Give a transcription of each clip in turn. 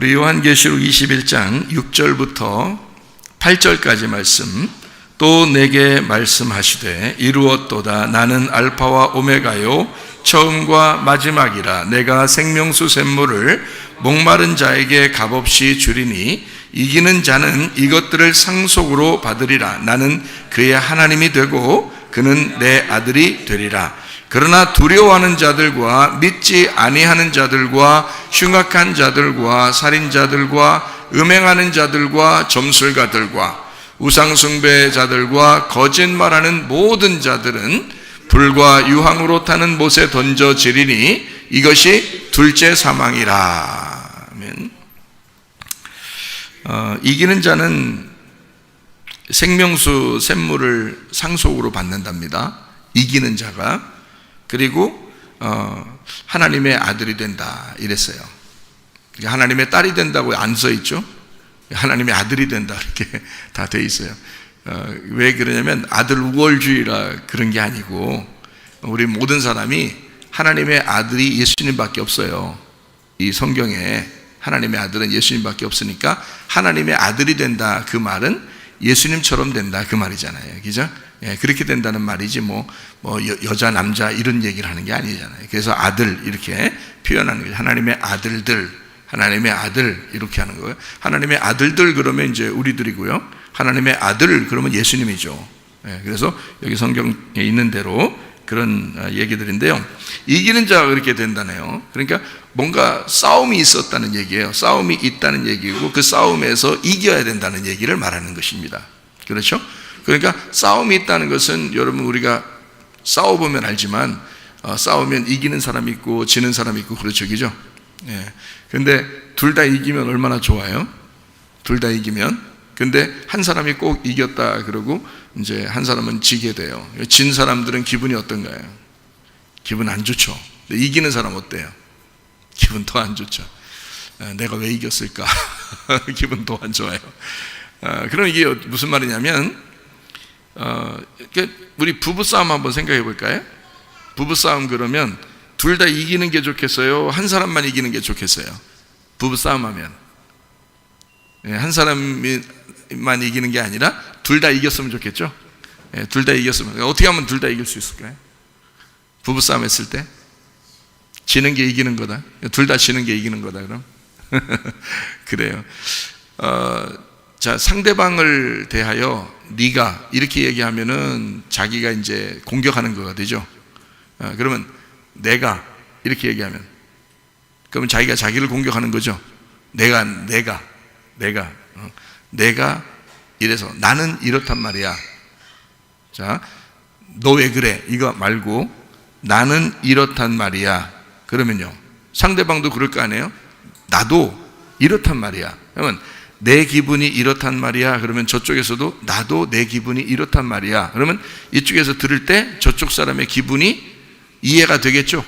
우리 요한계시록 21장 6절부터 8절까지 말씀. 또 내게 말씀하시되 이루었도다. 나는 알파와 오메가요 처음과 마지막이라. 내가 생명수 샘물을 목마른 자에게 값없이 주리니 이기는 자는 이것들을 상속으로 받으리라. 나는 그의 하나님이 되고 그는 내 아들이 되리라. 그러나 두려워하는 자들과 믿지 아니하는 자들과 흉악한 자들과 살인자들과 음행하는 자들과 점술가들과 우상숭배자들과 거짓말하는 모든 자들은 불과 유황으로 타는 못에 던져지리니 이것이 둘째 사망이라. 아멘. 이기는 자는 생명수 샘물을 상속으로 받는답니다. 이기는 자가. 그리고 하나님의 아들이 된다 이랬어요. 하나님의 딸이 된다고 안 써 있죠. 하나님의 아들이 된다 이렇게 다 돼 있어요. 왜 그러냐면 아들 우월주의라 그런 게 아니고 우리 모든 사람이 하나님의 아들이 예수님밖에 없어요. 이 성경에 하나님의 아들은 예수님밖에 없으니까 하나님의 아들이 된다 그 말은 예수님처럼 된다 그 말이잖아요. 그죠? 예, 그렇게 된다는 말이지 여자 남자 이런 얘기를 하는 게 아니잖아요. 그래서 아들 이렇게 표현하는 거예요. 하나님의 아들들, 하나님의 아들 이렇게 하는 거예요. 하나님의 아들들 그러면 이제 우리들이고요. 하나님의 아들 그러면 예수님이죠. 예, 그래서 여기 성경에 있는 대로 그런 얘기들인데요. 이기는 자가 그렇게 된다네요. 그러니까 뭔가 싸움이 있었다는 얘기예요. 싸움이 있다는 얘기고 그 싸움에서 이겨야 된다는 얘기를 말하는 것입니다. 그렇죠? 그러니까 싸움이 있다는 것은 여러분 우리가 싸워보면 알지만 싸우면 이기는 사람이 있고 지는 사람이 있고 그렇죠. 그죠? 예. 근데 둘 다 이기면 얼마나 좋아요? 둘 다 이기면. 근데 한 사람이 꼭 이겼다 그러고 이제 한 사람은 지게 돼요. 진 사람들은 기분이 어떤가요? 기분 안 좋죠. 근데 이기는 사람 어때요? 기분 더 안 좋죠. 내가 왜 이겼을까? 기분 더 안 좋아요. 그럼 이게 무슨 말이냐면 우리 부부싸움 한번 생각해 볼까요? 부부싸움 그러면 둘 다 이기는 게 좋겠어요? 한 사람만 이기는 게 좋겠어요? 부부싸움 하면 한 사람만 이기는 게 아니라 둘 다 이겼으면 좋겠죠? 둘 다 이겼으면. 어떻게 하면 둘 다 이길 수 있을까요? 부부싸움 했을 때 지는 게 이기는 거다. 둘 다 지는 게 이기는 거다 그럼? 그래요. 자, 상대방을 대하여 네가 이렇게 얘기하면은 자기가 이제 공격하는 거가 되죠. 그러면 내가 이렇게 얘기하면 그러면 자기가 자기를 공격하는 거죠. 내가 이래서 나는 이렇단 말이야. 자, 너 왜 그래? 이거 말고 나는 이렇단 말이야. 그러면요 상대방도 그럴 거 아니에요? 나도 이렇단 말이야. 그러면 내 기분이 이렇단 말이야. 그러면 저쪽에서도 나도 내 기분이 이렇단 말이야. 그러면 이쪽에서 들을 때 저쪽 사람의 기분이 이해가 되겠죠.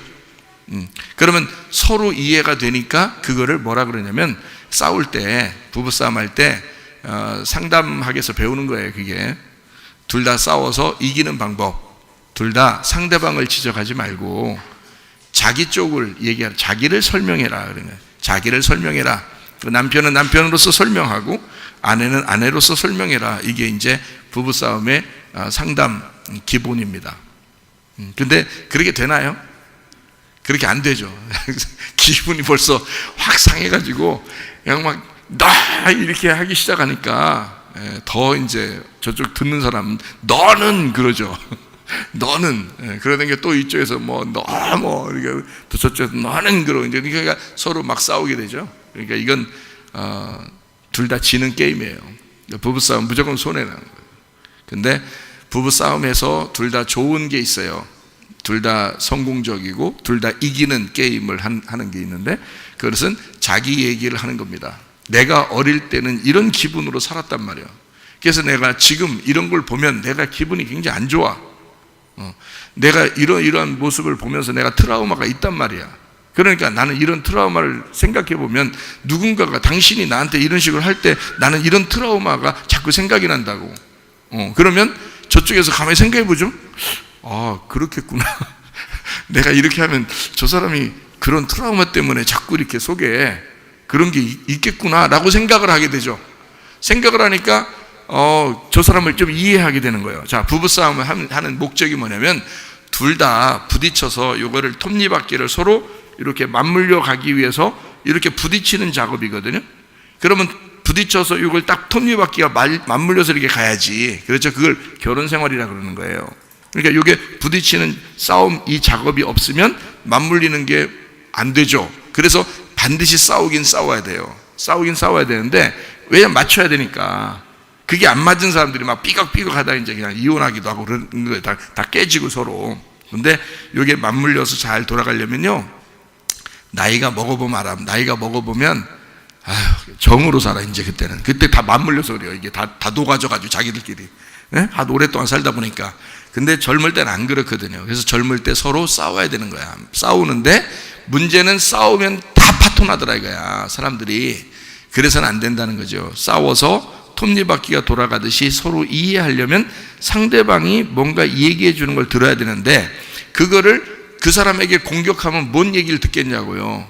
그러면 서로 이해가 되니까 그거를 뭐라 그러냐면 싸울 때 부부싸움 할 때 상담학에서 배우는 거예요. 그게 둘 다 싸워서 이기는 방법. 둘 다 상대방을 지적하지 말고 자기 쪽을 얘기하라. 자기를 설명해라. 그러면 자기를 설명해라. 남편은 남편으로서 설명하고 아내는 아내로서 설명해라. 이게 이제 부부싸움의 상담 기본입니다. 근데 그렇게 되나요? 그렇게 안 되죠. 기분이 벌써 확 상해가지고 그냥 막 나 이렇게 하기 시작하니까 더 이제 저쪽 듣는 사람은 너는 그러죠. 너는 그러는 게 또 이쪽에서 이렇게 또 저쪽에서 너는 그러고 이제 그러니까 서로 막 싸우게 되죠. 그러니까 이건 둘 다 지는 게임이에요. 부부싸움 무조건 손해나는 거예요. 근데 부부싸움에서 둘 다 좋은 게 있어요. 둘 다 성공적이고 둘 다 이기는 게임을 하는 게 있는데 그것은 자기 얘기를 하는 겁니다. 내가 어릴 때는 이런 기분으로 살았단 말이에요. 그래서 내가 지금 이런 걸 보면 내가 기분이 굉장히 안 좋아. 내가 이러한 모습을 보면서 내가 트라우마가 있단 말이야. 그러니까 나는 이런 트라우마를 생각해 보면 누군가가 당신이 나한테 이런 식으로 할 때 나는 이런 트라우마가 자꾸 생각이 난다고. 그러면 저쪽에서 가만히 생각해 보죠. 아, 그렇겠구나. 내가 이렇게 하면 저 사람이 그런 트라우마 때문에 자꾸 이렇게 속에 그런 게 있겠구나라고 생각을 하게 되죠. 생각을 하니까 저 사람을 좀 이해하게 되는 거예요. 자, 부부싸움을 하는 목적이 뭐냐면 둘 다 부딪혀서 이거를 톱니바퀴를 서로 이렇게 맞물려 가기 위해서 이렇게 부딪히는 작업이거든요. 그러면 부딪혀서 이걸 딱 톱니바퀴가 맞물려서 이렇게 가야지. 그렇죠. 그걸 결혼 생활이라 그러는 거예요. 그러니까 이게 부딪히는 싸움, 이 작업이 없으면 맞물리는 게 안 되죠. 그래서 반드시 싸우긴 싸워야 돼요. 싸우긴 싸워야 되는데 왜냐면 맞춰야 되니까. 그게 안 맞은 사람들이 막 삐걱삐걱 하다 이제 그냥 이혼하기도 하고 그런 거예요. 다 깨지고 서로. 근데 이게 맞물려서 잘 돌아가려면요, 나이가 먹어보면 알아. 나이가 먹어보면 정으로 살아. 이제 그때 다 맞물려서 그래요. 이게 다 녹아져가지고 자기들끼리. 네? 하도 오랫동안 살다 보니까. 근데 젊을 때는 안 그렇거든요. 그래서 젊을 때 서로 싸워야 되는 거야. 싸우는데 문제는 싸우면 다 파토나더라 이거야, 사람들이. 그래서는 안 된다는 거죠. 싸워서 톱니바퀴가 돌아가듯이 서로 이해하려면 상대방이 뭔가 얘기해 주는 걸 들어야 되는데, 그거를 그 사람에게 공격하면 뭔 얘기를 듣겠냐고요.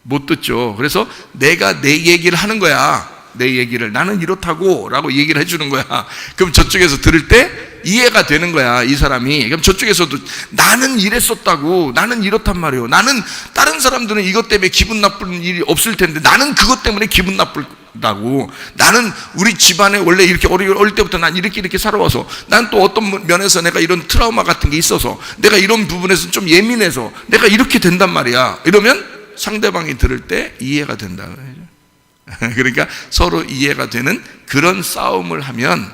못 듣죠. 그래서 내가 내 얘기를 하는 거야. 내 얘기를 나는 이렇다고 라고 얘기를 해주는 거야. 그럼 저쪽에서 들을 때 이해가 되는 거야, 이 사람이. 그럼 저쪽에서도 나는 이랬었다고, 나는 이렇단 말이에요. 나는 다른 사람들은 이것 때문에 기분 나쁜 일이 없을 텐데 나는 그것 때문에 기분 나쁘다고. 나는 우리 집안에 원래 이렇게 어릴 때부터 난 이렇게 살아와서, 난 또 어떤 면에서 내가 이런 트라우마 같은 게 있어서, 내가 이런 부분에서 좀 예민해서 내가 이렇게 된단 말이야. 이러면 상대방이 들을 때 이해가 된다. 그러니까 서로 이해가 되는 그런 싸움을 하면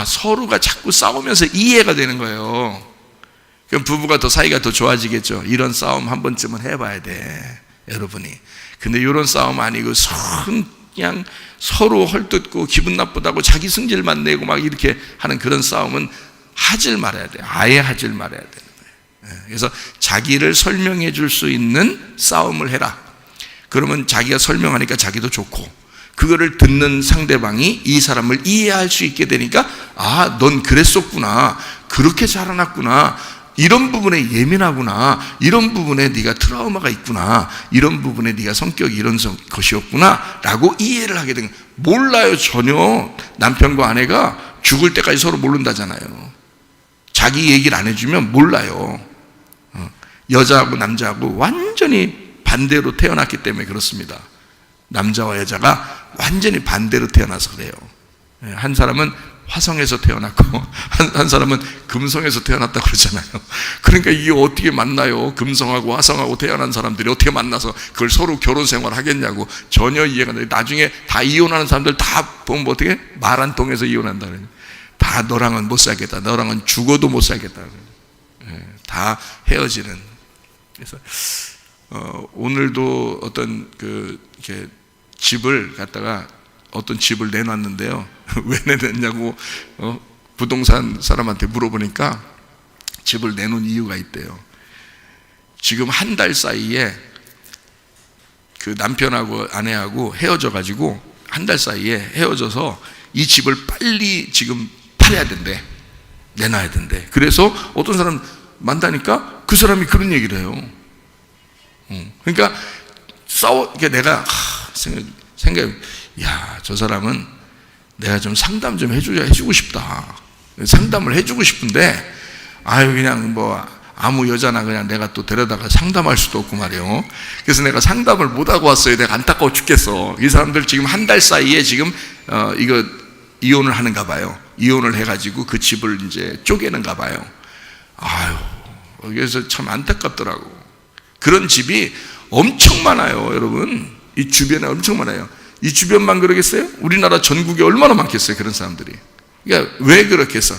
서로가 자꾸 싸우면서 이해가 되는 거예요. 그럼 부부가 더 사이가 더 좋아지겠죠. 이런 싸움 한 번쯤은 해봐야 돼, 여러분이. 근데 이런 싸움 아니고 그냥 서로 헐뜯고 기분 나쁘다고 자기 승질만 내고 막 이렇게 하는 그런 싸움은 하질 말아야 돼. 아예 하질 말아야 되는 거예요. 그래서 자기를 설명해 줄 수 있는 싸움을 해라. 그러면 자기가 설명하니까 자기도 좋고, 그거를 듣는 상대방이 이 사람을 이해할 수 있게 되니까 넌 그랬었구나, 그렇게 자라났구나, 이런 부분에 예민하구나, 이런 부분에 네가 트라우마가 있구나, 이런 부분에 네가 성격이 이런 것이었구나 라고 이해를 하게 되는 거예요. 몰라요, 전혀. 남편과 아내가 죽을 때까지 서로 모른다잖아요. 자기 얘기를 안 해주면 몰라요. 여자하고 남자하고 완전히 반대로 태어났기 때문에 그렇습니다. 남자와 여자가 완전히 반대로 태어나서 그래요. 한 사람은 화성에서 태어났고 한 사람은 금성에서 태어났다고 그러잖아요. 그러니까 이게 어떻게 만나요? 금성하고 화성하고 태어난 사람들이 어떻게 만나서 그걸 서로 결혼 생활 하겠냐고. 전혀 이해가 안 돼요. 나중에 다 이혼하는 사람들 다 보면 어떻게? 말 한 통해서 이혼한다 그래요. 다 너랑은 못 살겠다, 너랑은 죽어도 못 살겠다. 다 헤어지는. 그래서 오늘도 어떤 이렇게 집을 갖다가 어떤 집을 내놨는데요. 왜 내놨냐고 부동산 사람한테 물어보니까 집을 내놓은 이유가 있대요. 지금 한 달 사이에 그 남편하고 아내하고 헤어져 가지고 한 달 사이에 헤어져서 이 집을 빨리 지금 팔아야 된대. 내놔야 된대. 그래서 어떤 사람 만나니까 그 사람이 그런 얘기를 해요. 그러니까 내가 생각해, 저 사람은 내가 좀 상담 좀 해주고 싶다. 상담을 해주고 싶은데, 그냥 아무 여자나 그냥 내가 또 데려다가 상담할 수도 없고 말이에요. 그래서 내가 상담을 못하고 왔어요. 내가 안타까워 죽겠어. 이 사람들 지금 한 달 사이에 지금, 이거 이혼을 하는가 봐요. 이혼을 해가지고 그 집을 이제 쪼개는가 봐요. 그래서 참 안타깝더라고. 그런 집이 엄청 많아요, 여러분. 이 주변에 엄청 많아요. 이 주변만 그러겠어요? 우리나라 전국에 얼마나 많겠어요, 그런 사람들이. 그러니까 왜 그렇게 해서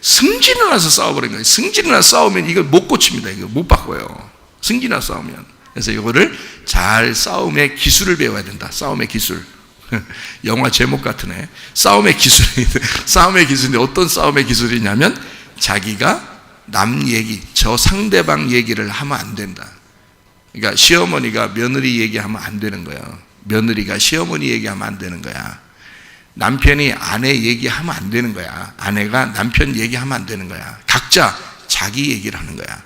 승진을 나서 싸워버린 거예요. 승진을 나서 싸우면 이걸 못 고칩니다. 이거 못 바꿔요, 승진을 나서 싸우면. 그래서 이거를 잘 싸움의 기술을 배워야 된다. 싸움의 기술. 영화 제목 같으네. 싸움의 기술이. 싸움의 기술인데 어떤 싸움의 기술이냐면 자기가 남 얘기, 저 상대방 얘기를 하면 안 된다. 그러니까 시어머니가 며느리 얘기하면 안 되는 거예요. 며느리가 시어머니 얘기하면 안 되는 거야. 남편이 아내 얘기하면 안 되는 거야. 아내가 남편 얘기하면 안 되는 거야. 각자 자기 얘기를 하는 거야.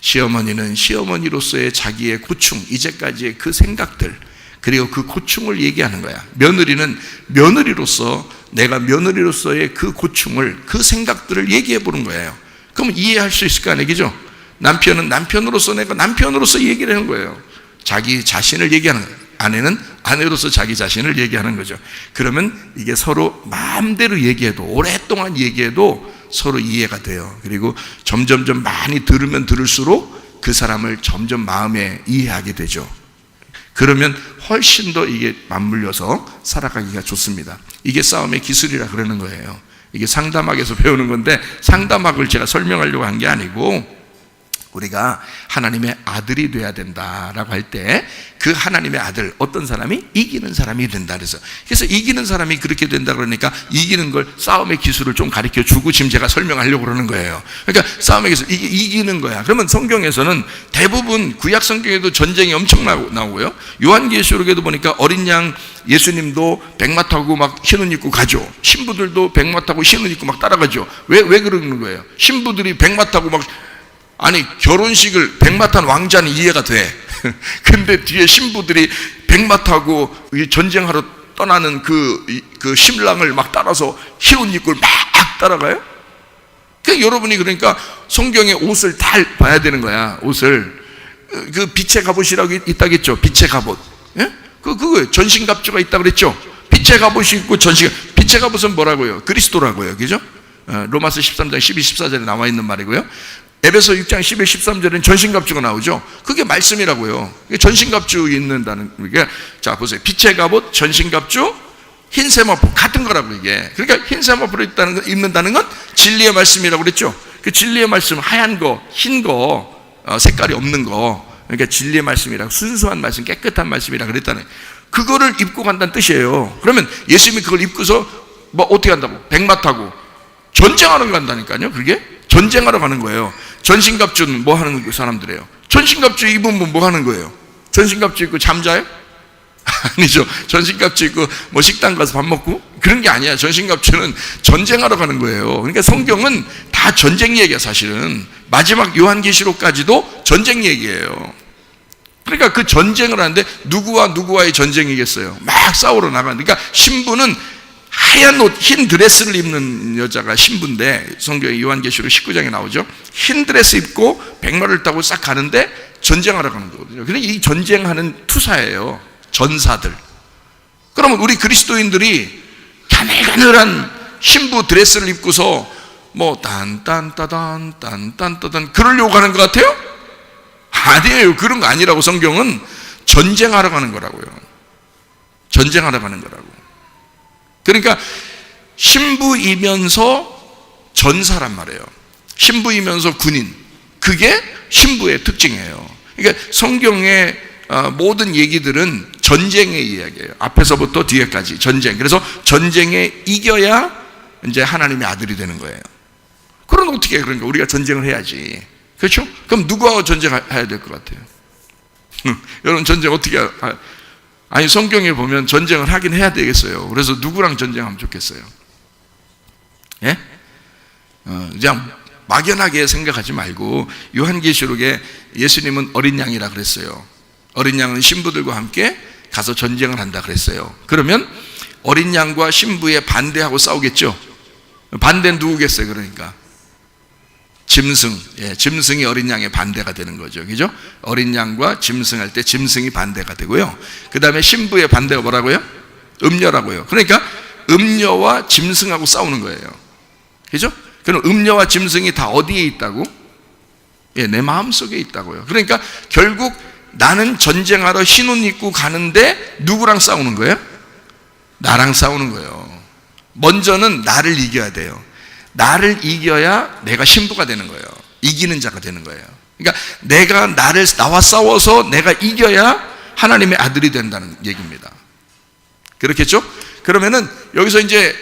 시어머니는 시어머니로서의 자기의 고충, 이제까지의 그 생각들, 그리고 그 고충을 얘기하는 거야. 며느리는 며느리로서, 내가 며느리로서의 그 고충을, 그 생각들을 얘기해 보는 거예요. 그러면 이해할 수 있을 거 아니에요, 그죠? 남편은 남편으로서, 내가 남편으로서 얘기를 하는 거예요. 자기 자신을 얘기하는 거예요. 아내는 아내로서 자기 자신을 얘기하는 거죠. 그러면 이게 서로 마음대로 얘기해도, 오랫동안 얘기해도 서로 이해가 돼요. 그리고 점점점 많이 들으면 들을수록 그 사람을 점점 마음에 이해하게 되죠. 그러면 훨씬 더 이게 맞물려서 살아가기가 좋습니다. 이게 싸움의 기술이라 그러는 거예요. 이게 상담학에서 배우는 건데, 상담학을 제가 설명하려고 한 게 아니고, 우리가 하나님의 아들이 돼야 된다라고 할 때 그 하나님의 아들, 어떤 사람이? 이기는 사람이 된다. 그래서 이기는 사람이 그렇게 된다 그러니까 이기는 걸, 싸움의 기술을 좀 가르쳐 주고 지금 제가 설명하려고 그러는 거예요. 그러니까 싸움의 기술, 이게 이기는 거야. 그러면 성경에서는 대부분, 구약 성경에도 전쟁이 엄청 나오고요, 요한계시록에도 보니까 어린 양 예수님도 백마 타고 막 흰 옷 입고 가죠. 신부들도 백마 타고 흰 옷 입고 막 따라가죠. 왜 그러는 거예요? 신부들이 백마 타고 막, 아니, 결혼식을 백마 탄 왕자는 이해가 돼. 근데 뒤에 신부들이 백마 타고 전쟁하러 떠나는 그 신랑을 막 따라서 흰 옷 입고 막 따라가요? 여러분이 그러니까 성경의 옷을 다 봐야 되는 거야. 옷을. 그 빛의 갑옷이라고 있다겠죠. 빛의 갑옷. 예? 그거 전신갑주가 있다 그랬죠. 빛의 갑옷이 있고 빛의 갑옷은 뭐라고요? 그리스도라고요. 그죠? 로마서 13장 12, 14절에 나와 있는 말이고요. 에베소 6장 11, 13절에는 전신갑주가 나오죠. 그게 말씀이라고요. 전신갑주 입는다는 게, 자 보세요. 빛의 갑옷, 전신갑주, 흰 세마포 같은 거라고 이게. 그러니까 흰 세마포를 입는다는 건 진리의 말씀이라고 그랬죠. 그 진리의 말씀, 하얀 거, 흰 거, 색깔이 없는 거, 그러니까 진리의 말씀이라, 순수한 말씀, 깨끗한 말씀이라 그랬다는, 그거를 입고 간다는 뜻이에요. 그러면 예수님이 그걸 입고서 뭐 어떻게 한다고? 백마 타고 전쟁하러 간다니까요. 그게 전쟁하러 가는 거예요. 전신갑주는 뭐 하는 사람들이에요? 전신갑주 입으면 뭐 하는 거예요? 전신갑주 입고 잠자요? 아니죠. 전신갑주 입고 뭐 식당 가서 밥 먹고 그런 게 아니야. 전신갑주는 전쟁하러 가는 거예요. 그러니까 성경은 다 전쟁 얘기야. 사실은 마지막 요한계시록까지도 전쟁 얘기예요. 그러니까 그 전쟁을 하는데 누구와 누구와의 전쟁이겠어요? 막 싸우러 나가는. 그러니까 신부는 하얀 옷, 흰 드레스를 입는 여자가 신부인데, 성경의 요한계시록 19장에 나오죠. 흰 드레스 입고 백마를 타고 싹 가는데 전쟁하러 가는 거거든요. 그러니까 이 전쟁하는 투사예요. 전사들. 그러면 우리 그리스도인들이 가늘가늘한 신부 드레스를 입고서 뭐 딴딴따단 딴딴따단 그러려고 하는 것 같아요? 아니에요. 그런 거 아니라고. 성경은 전쟁하러 가는 거라고요. 전쟁하러 가는 거라고. 그러니까 신부이면서 전사란 말이에요. 신부이면서 군인. 그게 신부의 특징이에요. 그러니까 성경의 모든 얘기들은 전쟁의 이야기예요. 앞에서부터 뒤에까지 전쟁. 그래서 전쟁에 이겨야 이제 하나님의 아들이 되는 거예요. 그럼 어떻게 해요? 그러니까 우리가 전쟁을 해야지. 그렇죠? 그럼 누구하고 전쟁해야 될 것 같아요? 여러분, 전쟁 어떻게 아니, 성경에 보면 전쟁을 하긴 해야 되겠어요. 그래서 누구랑 전쟁하면 좋겠어요? 예? 그냥 막연하게 생각하지 말고, 요한계시록에 예수님은 어린 양이라 그랬어요. 어린 양은 신부들과 함께 가서 전쟁을 한다 그랬어요. 그러면 어린 양과 신부에 반대하고 싸우겠죠? 반대는 누구겠어요? 그러니까 짐승, 짐승이 어린 양의 반대가 되는 거죠. 그죠? 어린 양과 짐승할 때 짐승이 반대가 되고요. 그 다음에 신부의 반대가 뭐라고요? 음녀라고요. 그러니까 음녀와 짐승하고 싸우는 거예요. 그죠? 그럼 음녀와 짐승이 다 어디에 있다고? 내 마음 속에 있다고요. 그러니까 결국 나는 전쟁하러 흰 옷 입고 가는데 누구랑 싸우는 거예요? 나랑 싸우는 거예요. 먼저는 나를 이겨야 돼요. 나를 이겨야 내가 신부가 되는 거예요. 이기는 자가 되는 거예요. 그러니까 내가 나와 싸워서 내가 이겨야 하나님의 아들이 된다는 얘기입니다. 그렇겠죠? 그러면은 여기서 이제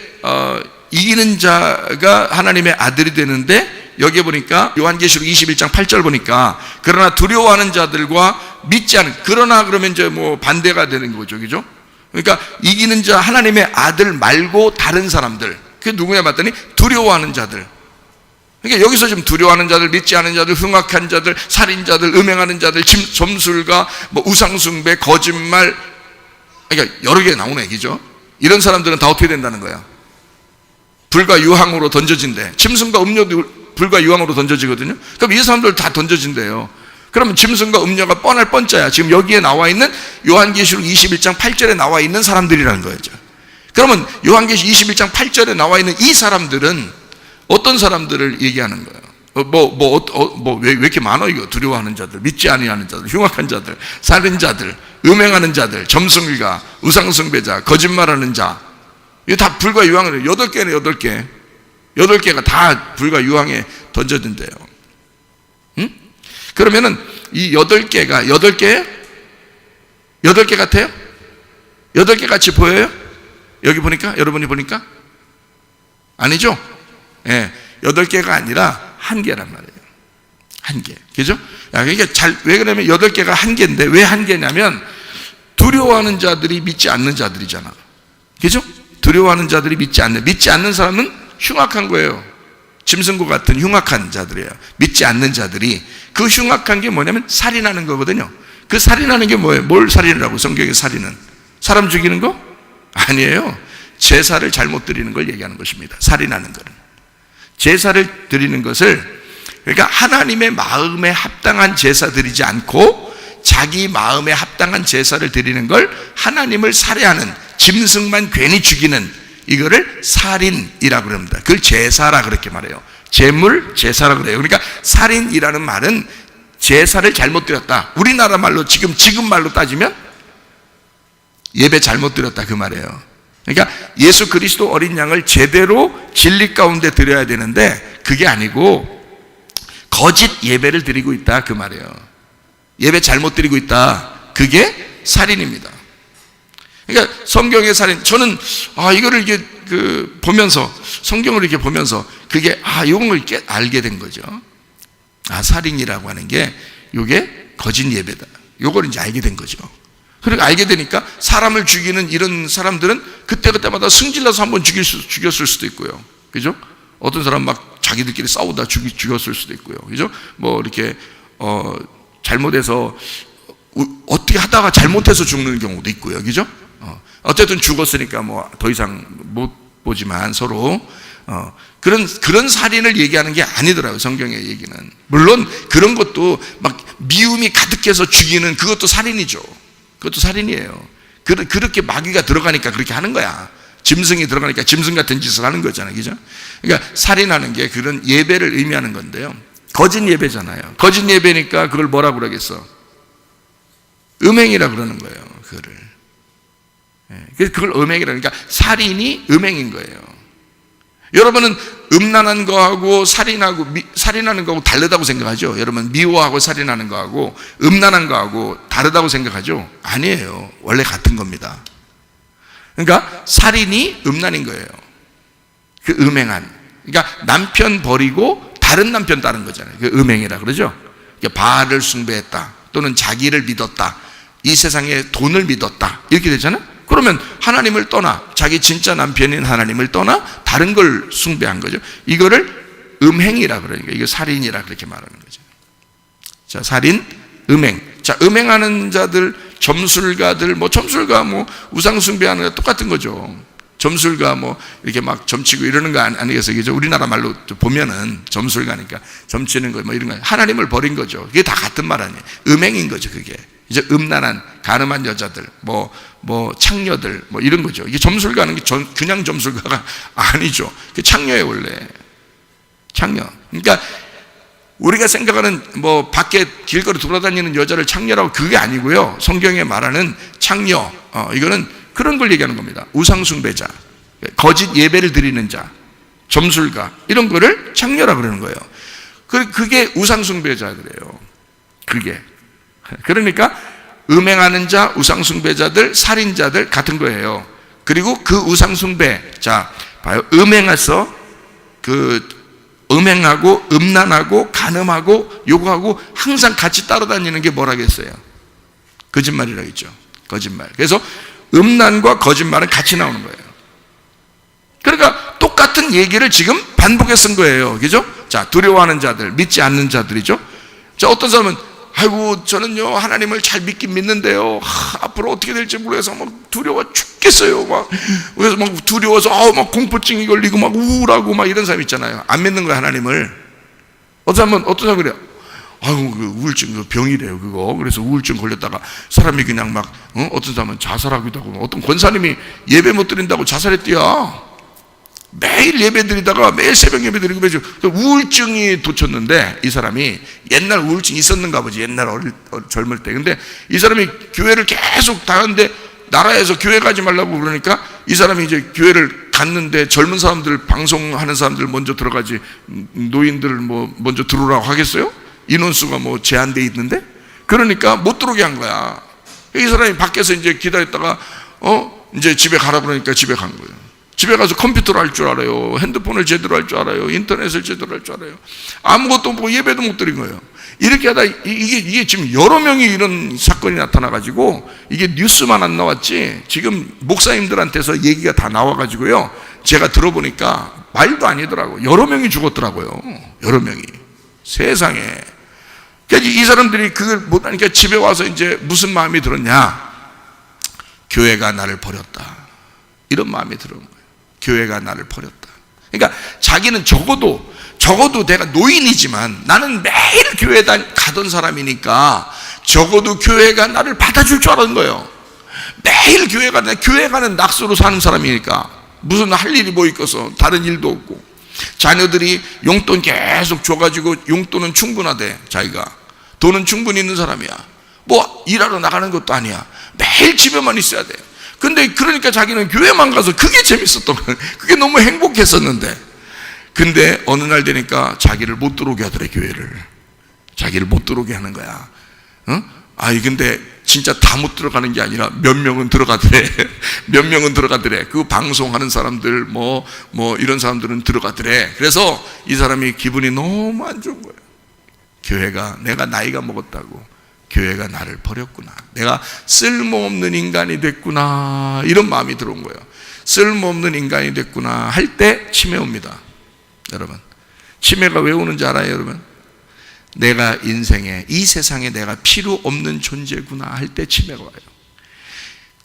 이기는 자가 하나님의 아들이 되는데, 여기에 보니까 요한계시록 21장 8절 보니까 그러나 두려워하는 자들과 믿지 않은, 그러나 그러면 이제 뭐 반대가 되는 거죠. 그죠? 그러니까 이기는 자, 하나님의 아들 말고 다른 사람들, 그게 누구냐 봤더니 두려워하는 자들. 그러니까 여기서 지금 두려워하는 자들, 믿지 않은 자들, 흉악한 자들, 살인자들, 음행하는 자들, 점술가, 뭐 우상숭배, 거짓말, 그러니까 여러 개 나오는 얘기죠. 이런 사람들은 다 어떻게 된다는 거야? 불과 유황으로 던져진대. 짐승과 음료도 불과 유황으로 던져지거든요. 그럼 이 사람들 다 던져진대요. 그러면 짐승과 음료가 뻔할 뻔짜야. 지금 여기에 나와 있는 요한계시록 21장 8절에 나와 있는 사람들이라는 거죠. 그러면 요한계시록 21장 8절에 나와 있는 이 사람들은 어떤 사람들을 얘기하는 거예요? 왜 이렇게 많아 이거? 두려워하는 자들, 믿지 아니하는 자들, 흉악한 자들, 살인자들, 음행하는 자들, 점술가, 우상숭배자, 거짓말하는 자. 이거 다 불과 유황을 8개네. 8개가 다 불과 유황에 던져진대요. 응? 그러면은 이 8개가 8개 같아요? 8개 같이 보여요? 여기 보니까, 여러분이 보니까? 아니죠? 예, 8개가 아니라 1개란 말이에요. 1개. 그죠? 그러니까 왜 그러냐면 8개가 1개인데 왜 1개냐면 두려워하는 자들이 믿지 않는 자들이잖아. 그죠? 두려워하는 자들이 믿지 않는 사람은 흉악한 거예요. 짐승과 같은 흉악한 자들이에요. 믿지 않는 자들이. 그 흉악한 게 뭐냐면 살인하는 거거든요. 그 살인하는 게 뭐예요? 뭘 살인이라고? 성경의 살인은 사람 죽이는 거? 아니에요. 제사를 잘못 드리는 걸 얘기하는 것입니다. 살인하는 거는 제사를 드리는 것을, 그러니까 하나님의 마음에 합당한 제사 드리지 않고 자기 마음에 합당한 제사를 드리는 걸 하나님을 살해하는, 짐승만 괜히 죽이는, 이거를 살인이라고 그럽니다. 그걸 제사라 그렇게 말해요. 제물, 제사라 그래요. 그러니까 살인이라는 말은 제사를 잘못 드렸다. 우리나라 말로 지금 말로 따지면 예배 잘못 드렸다 그 말이에요. 그러니까 예수 그리스도 어린 양을 제대로 진리 가운데 드려야 되는데 그게 아니고 거짓 예배를 드리고 있다 그 말이에요. 예배 잘못 드리고 있다. 그게 살인입니다. 그러니까 성경의 살인, 저는 이거를 이게 보면서, 성경을 이렇게 보면서 그게 이걸 이렇게 알게 된 거죠. 살인이라고 하는 게 이게 거짓 예배다. 이걸 이제 알게 된 거죠. 그러니까 알게 되니까 사람을 죽이는 이런 사람들은 그때마다 승질나서 한번 죽였을 수도 있고요. 그죠? 어떤 사람 막 자기들끼리 싸우다 죽였을 수도 있고요. 그죠? 뭐 이렇게 잘못해서 어떻게 하다가 잘못해서 죽는 경우도 있고요. 그죠? 어쨌든 죽었으니까 뭐 더 이상 못 보지만 서로 그런 살인을 얘기하는 게 아니더라고요. 성경의 얘기는. 물론 그런 것도 막 미움이 가득해서 죽이는 그것도 살인이죠. 그것도 살인이에요. 그렇게 마귀가 들어가니까 그렇게 하는 거야. 짐승이 들어가니까 짐승 같은 짓을 하는 거잖아요. 그죠? 그러니까 살인하는 게 그런 예배를 의미하는 건데요. 거짓 예배잖아요. 거짓 예배니까 그걸 뭐라고 그러겠어? 음행이라 그러는 거예요. 그래서 그걸 음행이라, 그러니까 살인이 음행인 거예요. 여러분은 음란한 거하고 살인하는 거하고 다르다고 생각하죠? 여러분 미워하고 살인하는 거하고 음란한 거하고 다르다고 생각하죠? 아니에요. 원래 같은 겁니다. 그러니까 살인이 음란인 거예요. 그 음행한. 그러니까 남편 버리고 다른 남편 따른 거잖아요. 그 음행이라 그러죠? 그러니까 바알을 숭배했다. 또는 자기를 믿었다. 이 세상에 돈을 믿었다. 이렇게 되잖아요? 그러면 하나님을 떠나, 자기 진짜 남편인 하나님을 떠나 다른 걸 숭배한 거죠. 이거를 음행이라 그러니까 이거 살인이라 그렇게 말하는 거죠. 자, 살인, 음행. 자, 음행하는 자들, 점술가들, 점술가 우상 숭배하는 거 똑같은 거죠. 점술가 이렇게 막 점치고 이러는 거 아니겠어요? 그죠? 우리나라 말로 보면은 점술가니까 점치는 거 이런 거 하나님을 버린 거죠. 그게 다 같은 말 아니에요. 음행인 거죠, 그게. 이제 음란한 가늠한 여자들, 창녀들, 이런 거죠. 이게 점술가는 게 그냥 점술가가 아니죠. 그게 창녀예요, 원래. 창녀. 그러니까 우리가 생각하는 밖에 길거리 돌아다니는 여자를 창녀라고 그게 아니고요. 성경에 말하는 창녀, 이거는 그런 걸 얘기하는 겁니다. 우상숭배자, 거짓 예배를 드리는 자, 점술가, 이런 거를 창녀라고 그러는 거예요. 그게 우상숭배자들이에요. 그게. 그러니까 음행하는 자, 우상숭배자들, 살인자들 같은 거예요. 그리고 그 우상숭배자, 봐요. 음행해서 음행하고 음란하고 간음하고 요구하고 항상 같이 따라다니는 게 뭐라겠어요? 거짓말이라겠죠. 거짓말. 그래서 음란과 거짓말은 같이 나오는 거예요. 그러니까 똑같은 얘기를 지금 반복해 쓴 거예요. 그죠? 자, 두려워하는 자들, 믿지 않는 자들이죠. 자, 어떤 사람은 아이고 저는요 하나님을 잘 믿긴 믿는데요 앞으로 어떻게 될지 몰라서 막 두려워 죽겠어요. 막 그래서 막 두려워서 막 공포증이 걸리고 막 우울하고 막 이런 사람 있잖아요. 안 믿는 거야 하나님을. 어떤 사람 그래요. 아유 그 우울증 그 병이래요 그거. 그래서 우울증 걸렸다가 사람이 그냥 막 어떤 사람은 자살하기도 하고, 어떤 권사님이 예배 못 드린다고 자살했대요. 매일 예배 드리다가 매일 새벽 예배 드리고 매주 우울증이 돋쳤는데, 이 사람이 옛날 우울증이 있었는가 보지, 옛날 젊을 때. 근데 이 사람이 교회를 계속 다녔는데 나라에서 교회 가지 말라고 그러니까 이 사람이 이제 교회를 갔는데, 젊은 사람들, 방송하는 사람들 먼저 들어가지 노인들 뭐 먼저 들어오라고 하겠어요? 인원수가 뭐 제한돼 있는데. 그러니까 못 들어오게 한 거야. 이 사람이 밖에서 이제 기다렸다가 이제 집에 가라 그러니까 집에 간 거예요. 집에 가서 컴퓨터를 할 줄 알아요. 핸드폰을 제대로 할 줄 알아요. 인터넷을 제대로 할 줄 알아요. 아무것도 못, 예배도 못 드린 거예요. 이렇게 하다 이게 지금 여러 명이 이런 사건이 나타나가지고, 이게 뉴스만 안 나왔지 지금 목사님들한테서 얘기가 다 나와가지고요, 제가 들어보니까 말도 아니더라고요. 여러 명이 죽었더라고요. 여러 명이. 세상에. 그러니까 이 사람들이 그걸 못하니까 집에 와서 이제 무슨 마음이 들었냐, 교회가 나를 버렸다, 이런 마음이 들은 거예요. 교회가 나를 버렸다. 그러니까 자기는 적어도 내가 노인이지만 나는 매일 교회 가던 사람이니까 적어도 교회가 나를 받아줄 줄 알았는 거예요. 매일 교회 가는 낙수로 사는 사람이니까 무슨 할 일이 뭐 있어서 다른 일도 없고, 자녀들이 용돈 계속 줘가지고 용돈은 충분하대. 자기가 돈은 충분히 있는 사람이야. 뭐 일하러 나가는 것도 아니야. 매일 집에만 있어야 돼. 근데 그러니까 자기는 교회만 가서 그게 재밌었던 거예요. 그게 너무 행복했었는데, 근데 어느 날 되니까 자기를 못 들어오게 하더래. 교회를 자기를 못 들어오게 하는 거야. 근데 진짜 다 못 들어가는 게 아니라 몇 명은 들어가더래. 몇 명은 들어가더래. 그 방송하는 사람들 뭐 이런 사람들은 들어가더래. 그래서 이 사람이 기분이 너무 안 좋은 거예요. 교회가, 내가 나이가 먹었다고 교회가 나를 버렸구나, 내가 쓸모없는 인간이 됐구나, 이런 마음이 들어온 거예요. 쓸모없는 인간이 됐구나 할 때 치매 옵니다. 여러분, 치매가 왜 오는지 알아요? 여러분, 내가 인생에, 이 세상에 내가 필요 없는 존재구나 할 때 치매가 와요.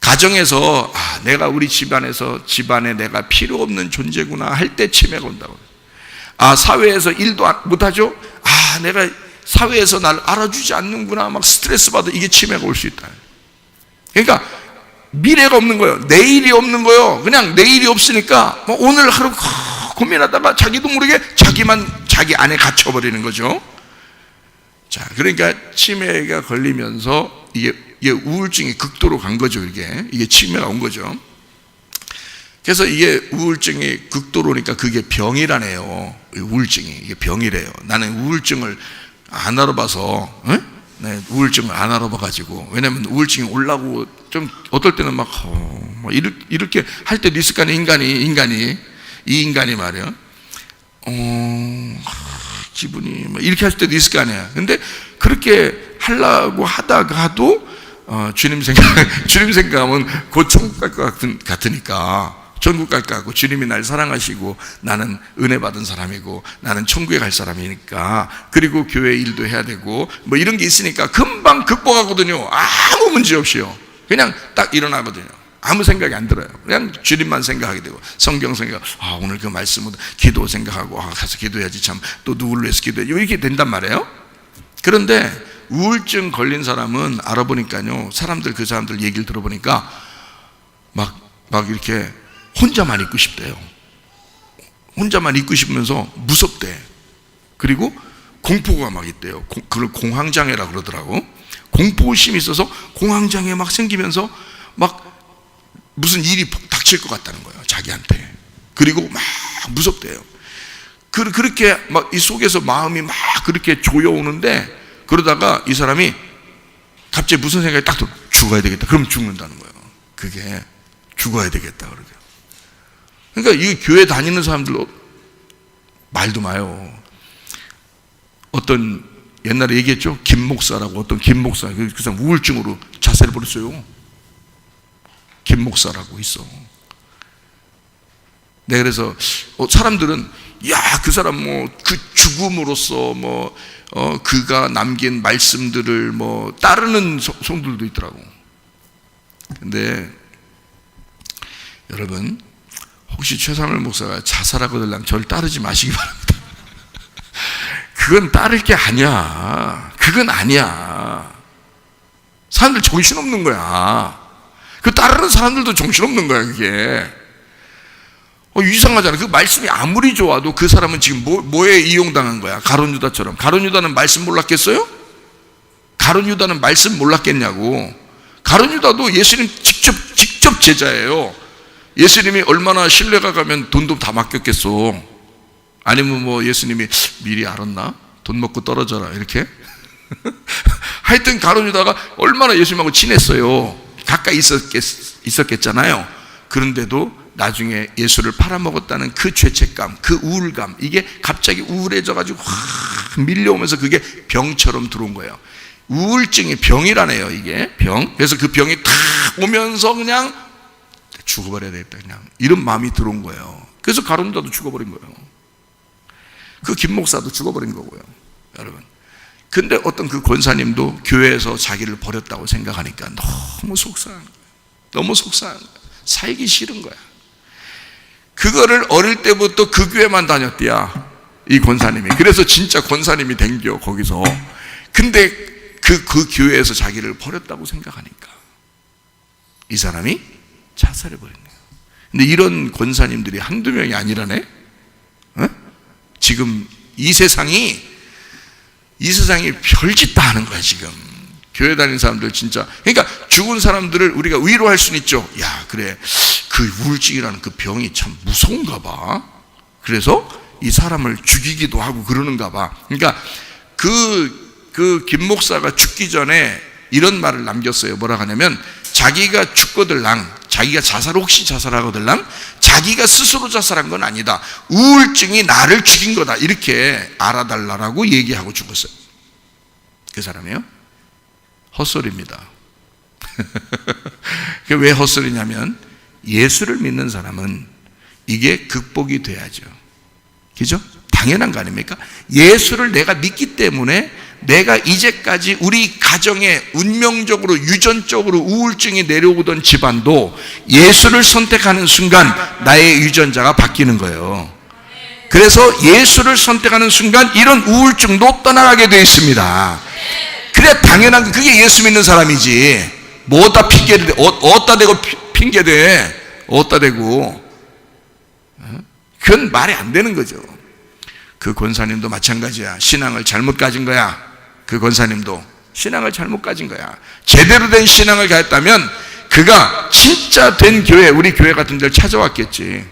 가정에서 내가 우리 집안에 내가 필요 없는 존재구나 할 때 치매가 온다고. 사회에서 일도 못하죠? 내가 사회에서 날 알아주지 않는구나, 막 스트레스 받아. 이게 치매가 올 수 있다. 그러니까 미래가 없는 거예요. 내일이 없는 거예요. 그냥 내일이 없으니까 오늘 하루 고민하다가 자기도 모르게 자기 안에 갇혀버리는 거죠. 자, 그러니까 치매가 걸리면서 이게 우울증이 극도로 간 거죠. 이게 치매가 온 거죠. 그래서 이게 우울증이 극도로 오니까 그게 병이라네요. 우울증이 이게 병이래요. 나는 우울증을 안 알아봐서, 네, 우울증을 안 알아봐가지고. 왜냐면 우울증이 올라고 좀 어떨 때는 막 이렇게 할 때도 있을 거 아니에요. 이 인간이 말이야, 기분이 이렇게 할 때도 있을 거 아니야. 근데 그렇게 하려고 하다가도 주님 생각하면 곧 천국 갈 것 같으니까, 천국 갈 것 같고, 주님이 날 사랑하시고 나는 은혜 받은 사람이고 나는 천국에 갈 사람이니까, 그리고 교회 일도 해야 되고 뭐 이런 게 있으니까 금방 극복하거든요. 아무 문제 없이요. 그냥 딱 일어나거든요. 아무 생각이 안 들어요. 그냥 주님만 생각하게 되고, 성경 생각, 오늘 그 말씀은 기도 생각하고, 가서 기도해야지, 참 또 누구를 위해서 기도해야지, 이렇게 된단 말이에요. 그런데 우울증 걸린 사람은 알아보니까요, 그 사람들 얘기를 들어보니까 막 이렇게 혼자만 있고 싶대요. 혼자만 있고 싶으면서 무섭대. 그리고 공포가 막 있대요. 그걸 공황장애라고 그러더라고. 공포심이 있어서 공황장애 막 생기면서 막 무슨 일이 닥칠 것 같다는 거예요, 자기한테. 그리고 막 무섭대요. 그렇게 막 이 속에서 마음이 막 그렇게 조여오는데, 그러다가 이 사람이 갑자기 무슨 생각이 딱 들어, 죽어야 되겠다. 그럼 죽는다는 거예요. 그게 죽어야 되겠다 그러게. 그러니까 이 교회 다니는 사람들 말도 마요. 어떤 옛날에 얘기했죠, 김 목사라고. 어떤 김 목사, 그 사람 우울증으로 자살해 버렸어요. 김 목사라고 있어. 네, 그래서 사람들은 야, 그 사람 그 죽음으로써 그가 남긴 말씀들을 따르는 성들도 있더라고. 근데 여러분, 혹시 최상월 목사가 자살하거든 저를 따르지 마시기 바랍니다. 그건 따를 게 아니야. 그건 아니야. 사람들 정신없는 거야. 그 따르는 사람들도 정신없는 거야, 그게. 이상하잖아. 그 말씀이 아무리 좋아도 그 사람은 지금 뭐에 이용당한 거야? 가룟 유다처럼. 가룟 유다는 말씀 몰랐겠어요? 가룟 유다는 말씀 몰랐겠냐고. 가룟 유다도 예수님 직접 제자예요. 예수님이 얼마나 신뢰가 가면 돈도 다 맡겼겠어. 아니면 예수님이 미리 알았나? 돈 먹고 떨어져라 이렇게. 하여튼 가룟 유다가 얼마나 예수님하고 친했어요. 가까이 있었겠잖아요. 그런데도 나중에 예수를 팔아먹었다는 그 죄책감, 그 우울감, 이게 갑자기 우울해져가지고 확 밀려오면서 그게 병처럼 들어온 거예요. 우울증이 병이라네요, 이게 병. 그래서 그 병이 탁 오면서 그냥 죽어버려야 되겠다, 그냥 이런 마음이 들어온 거예요. 그래서 가룟 유다도 죽어버린 거예요. 그 김 목사도 죽어버린 거고요, 여러분. 근데 어떤 그 권사님도 교회에서 자기를 버렸다고 생각하니까 너무 속상한 거예요. 너무 속상한 거예요. 살기 싫은 거야. 그거를 어릴 때부터 그 교회만 다녔대야, 이 권사님이. 그래서 진짜 권사님이 댕겨 거기서. 근데 그 교회에서 자기를 버렸다고 생각하니까 이 사람이 자살해 버린 거예요. 근데 이런 권사님들이 한두 명이 아니라네. 지금 이 세상이 별짓 다 하는 거야, 지금. 교회 다니는 사람들 진짜. 그러니까 죽은 사람들을 우리가 위로할 수는 있죠. 야, 그래, 그 우울증이라는 그 병이 참 무서운가 봐. 그래서 이 사람을 죽이기도 하고 그러는가 봐. 그러니까 그 김 목사가 죽기 전에 이런 말을 남겼어요. 뭐라 하냐면, 자기가 죽거들랑, 자기가 혹시 자살하거들랑 자기가 스스로 자살한 건 아니다. 우울증이 나를 죽인 거다. 이렇게 알아달라고 얘기하고 죽었어요. 그 사람이요? 헛소리입니다. 왜 헛소리냐면, 예수를 믿는 사람은 이게 극복이 돼야죠. 그죠? 당연한 거 아닙니까? 예수를 내가 믿기 때문에 내가 이제까지 우리 가정에 운명적으로 유전적으로 우울증이 내려오던 집안도 예수를 선택하는 순간 나의 유전자가 바뀌는 거예요. 그래서 예수를 선택하는 순간 이런 우울증도 떠나가게 되어 있습니다. 그래, 당연한 거. 그게 예수 믿는 사람이지. 뭐 어디다 핑계를 대, 어디다 대고 핑계대, 어디다 대고. 그건 말이 안 되는 거죠. 그 권사님도 마찬가지야. 신앙을 잘못 가진 거야. 그 권사님도 신앙을 잘못 가진 거야. 제대로 된 신앙을 가졌다면 그가 진짜 된 교회, 우리 교회 같은 데를 찾아왔겠지.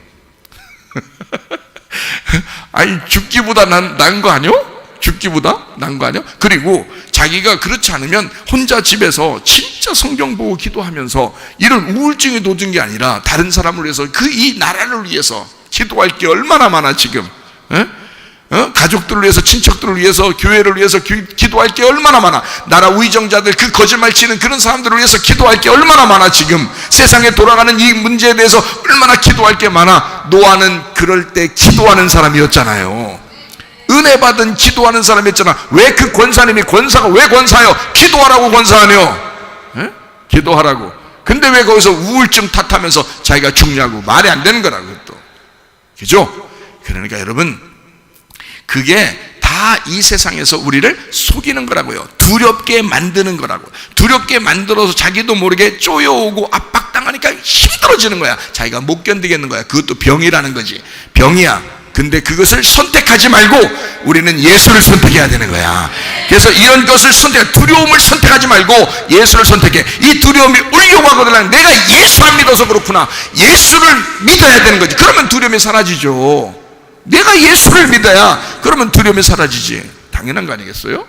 아니, 죽기보다 난 거 아니요? 죽기보다 난 거 아니요? 그리고 자기가 그렇지 않으면 혼자 집에서 진짜 성경 보고 기도하면서 이런 우울증이 돋은 게 아니라 다른 사람을 위해서, 이 나라를 위해서 기도할 게 얼마나 많아 지금. 가족들을 위해서, 친척들을 위해서, 교회를 위해서 기도할 게 얼마나 많아. 나라 위정자들, 그 거짓말 치는 그런 사람들을 위해서 기도할 게 얼마나 많아. 지금 세상에 돌아가는 이 문제에 대해서 얼마나 기도할 게 많아. 노아는 그럴 때 기도하는 사람이었잖아요. 은혜 받은 기도하는 사람이었잖아. 왜 그 권사님이, 권사가 왜 권사요? 기도하라고 권사하며. 기도하라고. 근데 왜 거기서 우울증 탓하면서 자기가 죽냐고. 말이 안 되는 거라고 또. 그죠? 그러니까 여러분, 그게 다 이 세상에서 우리를 속이는 거라고요. 두렵게 만드는 거라고. 두렵게 만들어서 자기도 모르게 쪼여오고 압박당하니까 힘들어지는 거야. 자기가 못 견디겠는 거야. 그것도 병이라는 거지. 병이야. 근데 그것을 선택하지 말고 우리는 예수를 선택해야 되는 거야. 그래서 이런 것을 두려움을 선택하지 말고 예수를 선택해. 이 두려움이 오려고 하거든. 내가 예수 안 믿어서 그렇구나. 예수를 믿어야 되는 거지. 그러면 두려움이 사라지죠. 내가 예수를 믿어야 그러면 두려움이 사라지지. 당연한 거 아니겠어요?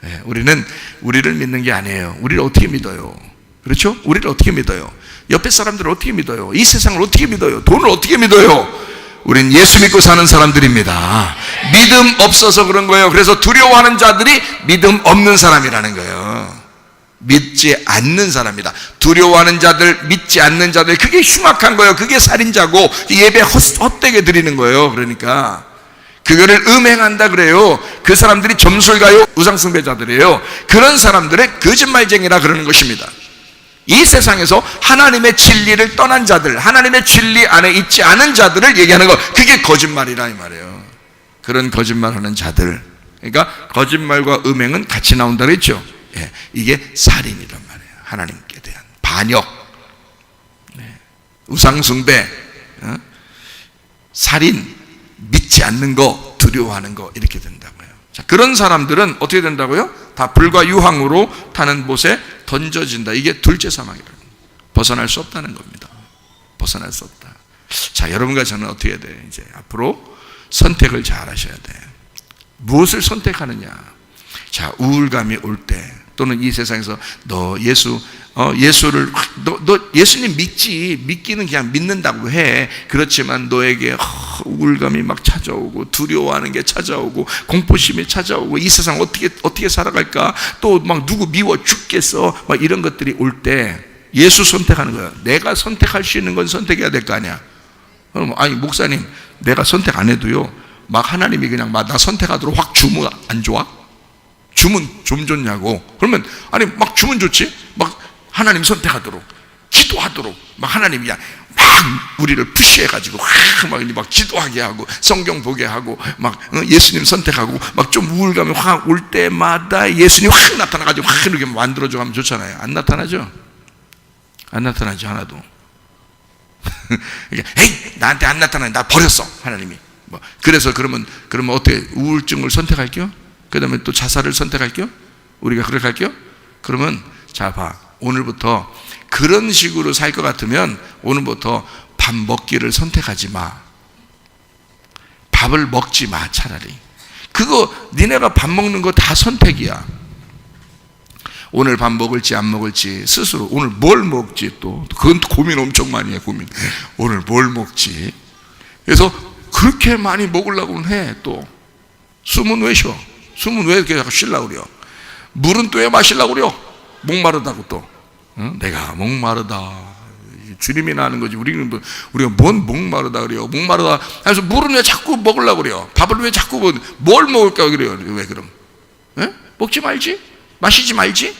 네, 우리를 믿는 게 아니에요. 우리를 어떻게 믿어요? 그렇죠? 우리를 어떻게 믿어요? 옆에 사람들을 어떻게 믿어요? 이 세상을 어떻게 믿어요? 돈을 어떻게 믿어요? 우린 예수 믿고 사는 사람들입니다. 믿음 없어서 그런 거예요. 그래서 두려워하는 자들이 믿음 없는 사람이라는 거예요. 믿지 않는 사람이다. 두려워하는 자들, 믿지 않는 자들, 그게 흉악한 거예요. 그게 살인자고 예배 헛되게 드리는 거예요. 그러니까 그거를 음행한다 그래요. 그 사람들이 점술가요, 우상숭배자들이에요. 그런 사람들의 거짓말쟁이라 그러는 것입니다. 이 세상에서 하나님의 진리를 떠난 자들, 하나님의 진리 안에 있지 않은 자들을 얘기하는 거, 그게 거짓말이라 이 말이에요. 그런 거짓말하는 자들, 그러니까 거짓말과 음행은 같이 나온다 그랬죠. 예, 이게 살인이란 말이에요. 하나님께 대한 반역, 우상숭배, 살인, 믿지 않는 거, 두려워하는 거, 이렇게 된다고요. 자, 그런 사람들은 어떻게 된다고요? 다 불과 유황으로 타는 못에 던져진다. 이게 둘째 사망이라고. 벗어날 수 없다는 겁니다. 벗어날 수 없다. 자, 여러분과 저는 어떻게 해야 돼? 이제 앞으로 선택을 잘 하셔야 돼. 무엇을 선택하느냐? 자, 우울감이 올 때, 또는 이 세상에서 너 예수를 너 예수님 믿지, 믿기는 그냥 믿는다고 해. 그렇지만 너에게 우울감이 막 찾아오고, 두려워하는 게 찾아오고, 공포심이 찾아오고, 이 세상 어떻게 살아갈까, 또 막 누구 미워 죽겠어, 막 이런 것들이 올 때 예수 선택하는 거야. 내가 선택할 수 있는 건 선택해야 될 거 아니야. 그럼 아니 목사님, 내가 선택 안 해도요, 막 하나님이 그냥 막 나 선택하도록 확 주면 안 좋아? 주면 좀 좋냐고. 그러면 아니 막 주면 좋지. 막 하나님 선택하도록, 기도하도록, 막 하나님이 막 우리를 푸시해가지고 막 기도하게 하고, 성경 보게 하고, 막 예수님 선택하고, 막 좀 우울감이 확 올 때마다 예수님 확 나타나가지고 확 이렇게 만들어줘 가면 좋잖아요. 안 나타나죠? 안 나타나죠, 하나도. 에이, 나한테 안 나타나니 나 버렸어, 하나님이. 그래서 그러면 어떻게 우울증을 선택할게요? 그 다음에 또 자살을 선택할게요? 우리가 그렇게 할게요? 그러면 자 봐, 오늘부터 그런 식으로 살 것 같으면 오늘부터 밥 먹기를 선택하지 마. 밥을 먹지 마. 차라리 그거 니네가 밥 먹는 거 다 선택이야. 오늘 밥 먹을지 안 먹을지 스스로, 오늘 뭘 먹지, 또 그건 고민 엄청 많이 해. 고민, 오늘 뭘 먹지. 그래서 그렇게 많이 먹으려고 해. 또 숨은 왜 쉬어? 숨은 왜 이렇게 자꾸 쉬려고 그래요? 물은 또 왜 마시려고 그래요? 목마르다고 또. 내가 목마르다. 주님이나 하는 거지. 우리가 뭔 목마르다 그래요? 목마르다. 그래서 물은 왜 자꾸 먹으려고 그래요? 밥을 왜 자꾸 뭘 먹을까 그래요? 왜 그럼? 에? 먹지 말지? 마시지 말지?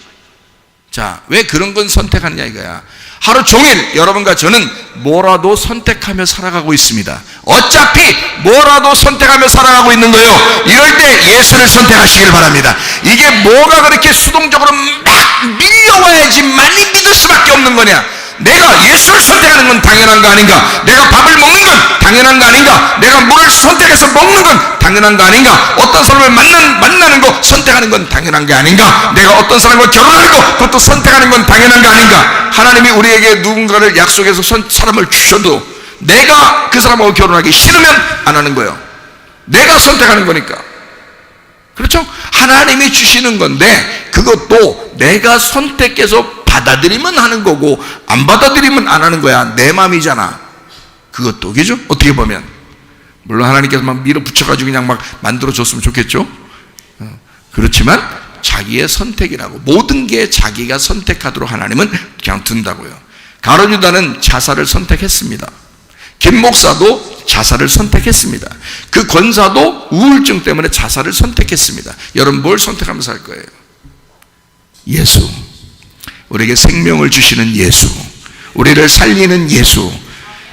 자, 왜 그런 건 선택하느냐 이거야. 하루 종일 여러분과 저는 뭐라도 선택하며 살아가고 있습니다. 어차피 뭐라도 선택하며 살아가고 있는 거예요. 이럴 때 예수를 선택하시길 바랍니다. 이게 뭐가 그렇게 수동적으로 막 밀려와야지 많이 믿을 수밖에 없는 거냐? 내가 예수를 선택하는 건 당연한 거 아닌가? 내가 밥을 먹는 건 당연한 거 아닌가? 내가 물을 선택해서 먹는 건 당연한 거 아닌가? 어떤 사람을 만나는 거 선택하는 건 당연한 게 아닌가? 내가 어떤 사람과 결혼하는 거 그것도 선택하는 건 당연한 거 아닌가? 하나님이 우리에게 누군가를 약속해서 사람을 주셔도 내가 그 사람하고 결혼하기 싫으면 안 하는 거예요. 내가 선택하는 거니까. 그렇죠? 하나님이 주시는 건데 그것도 내가 선택해서 받아들이면 하는 거고 안 받아들이면 안 하는 거야. 내 마음이잖아. 그것도, 그죠? 어떻게 보면 물론 하나님께서 막 밀어붙여가지고 그냥 막 만들어줬으면 좋겠죠. 그렇지만 자기의 선택이라고, 모든 게 자기가 선택하도록 하나님은 그냥 둔다고요. 가룟유다는 자살을 선택했습니다. 김 목사도 자살을 선택했습니다. 그 권사도 우울증 때문에 자살을 선택했습니다. 여러분 뭘 선택하면서 할 거예요? 예수, 우리에게 생명을 주시는 예수, 우리를 살리는 예수,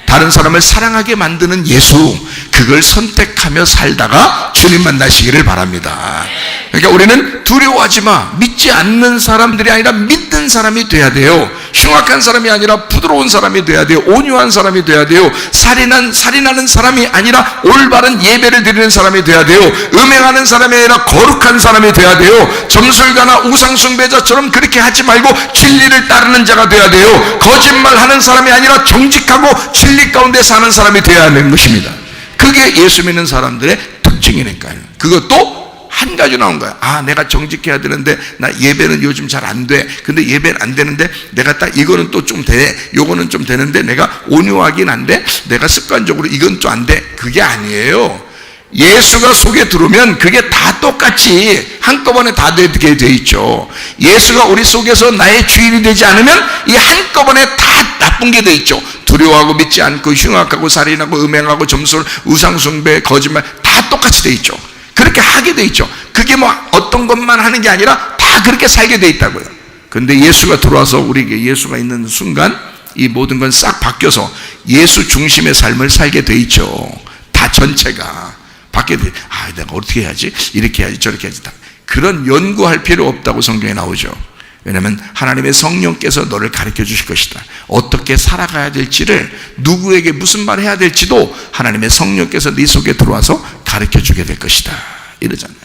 다른 사람을 사랑하게 만드는 예수, 그걸 선택하며 살다가 주님 만나시기를 바랍니다. 그러니까 우리는 두려워하지 마. 믿지 않는 사람들이 아니라 믿는 사람이 돼야 돼요. 흉악한 사람이 아니라 부드러운 사람이 돼야 돼요. 온유한 사람이 돼야 돼요. 살인하는 사람이 아니라 올바른 예배를 드리는 사람이 돼야 돼요. 음행하는 사람이 아니라 거룩한 사람이 돼야 돼요. 점술가나 우상숭배자처럼 그렇게 하지 말고 진리를 따르는 자가 돼야 돼요. 거짓말하는 사람이 아니라 정직하고 진리 가운데 사는 사람이 돼야 하는 것입니다. 그게 예수 믿는 사람들의 특징이니까요. 그것도 한 가지 나온 거야. 아, 내가 정직해야 되는데 나 예배는 요즘 잘 안 돼. 근데 예배는 안 되는데 내가 딱 이거는 또 좀 돼. 요거는 좀 되는데 내가 온유하긴 한데 내가 습관적으로 이건 좀 안 돼. 그게 아니에요. 예수가 속에 들어오면 그게 다 똑같이 한꺼번에 다 되게 돼 있죠. 예수가 우리 속에서 나의 주인이 되지 않으면 이 한꺼번에 다 나쁜 게 돼 있죠. 두려워하고 믿지 않고 흉악하고 살인하고 음행하고 점술 우상숭배 거짓말 다 똑같이 돼 있죠. 그렇게 하게 돼 있죠. 그게 뭐 어떤 것만 하는 게 아니라 다 그렇게 살게 돼 있다고요. 근데 예수가 들어와서 우리에게 예수가 있는 순간 이 모든 건 싹 바뀌어서 예수 중심의 삶을 살게 돼 있죠. 다 전체가 바뀌게 돼. 내가 어떻게 해야지? 이렇게 해야지 저렇게 해야지. 그런 연구할 필요 없다고 성경에 나오죠. 왜냐하면 하나님의 성령께서 너를 가르쳐 주실 것이다. 어떻게 살아가야 될지를, 누구에게 무슨 말 해야 될지도 하나님의 성령께서 네 속에 들어와서 가르쳐 주게 될 것이다 이러잖아요.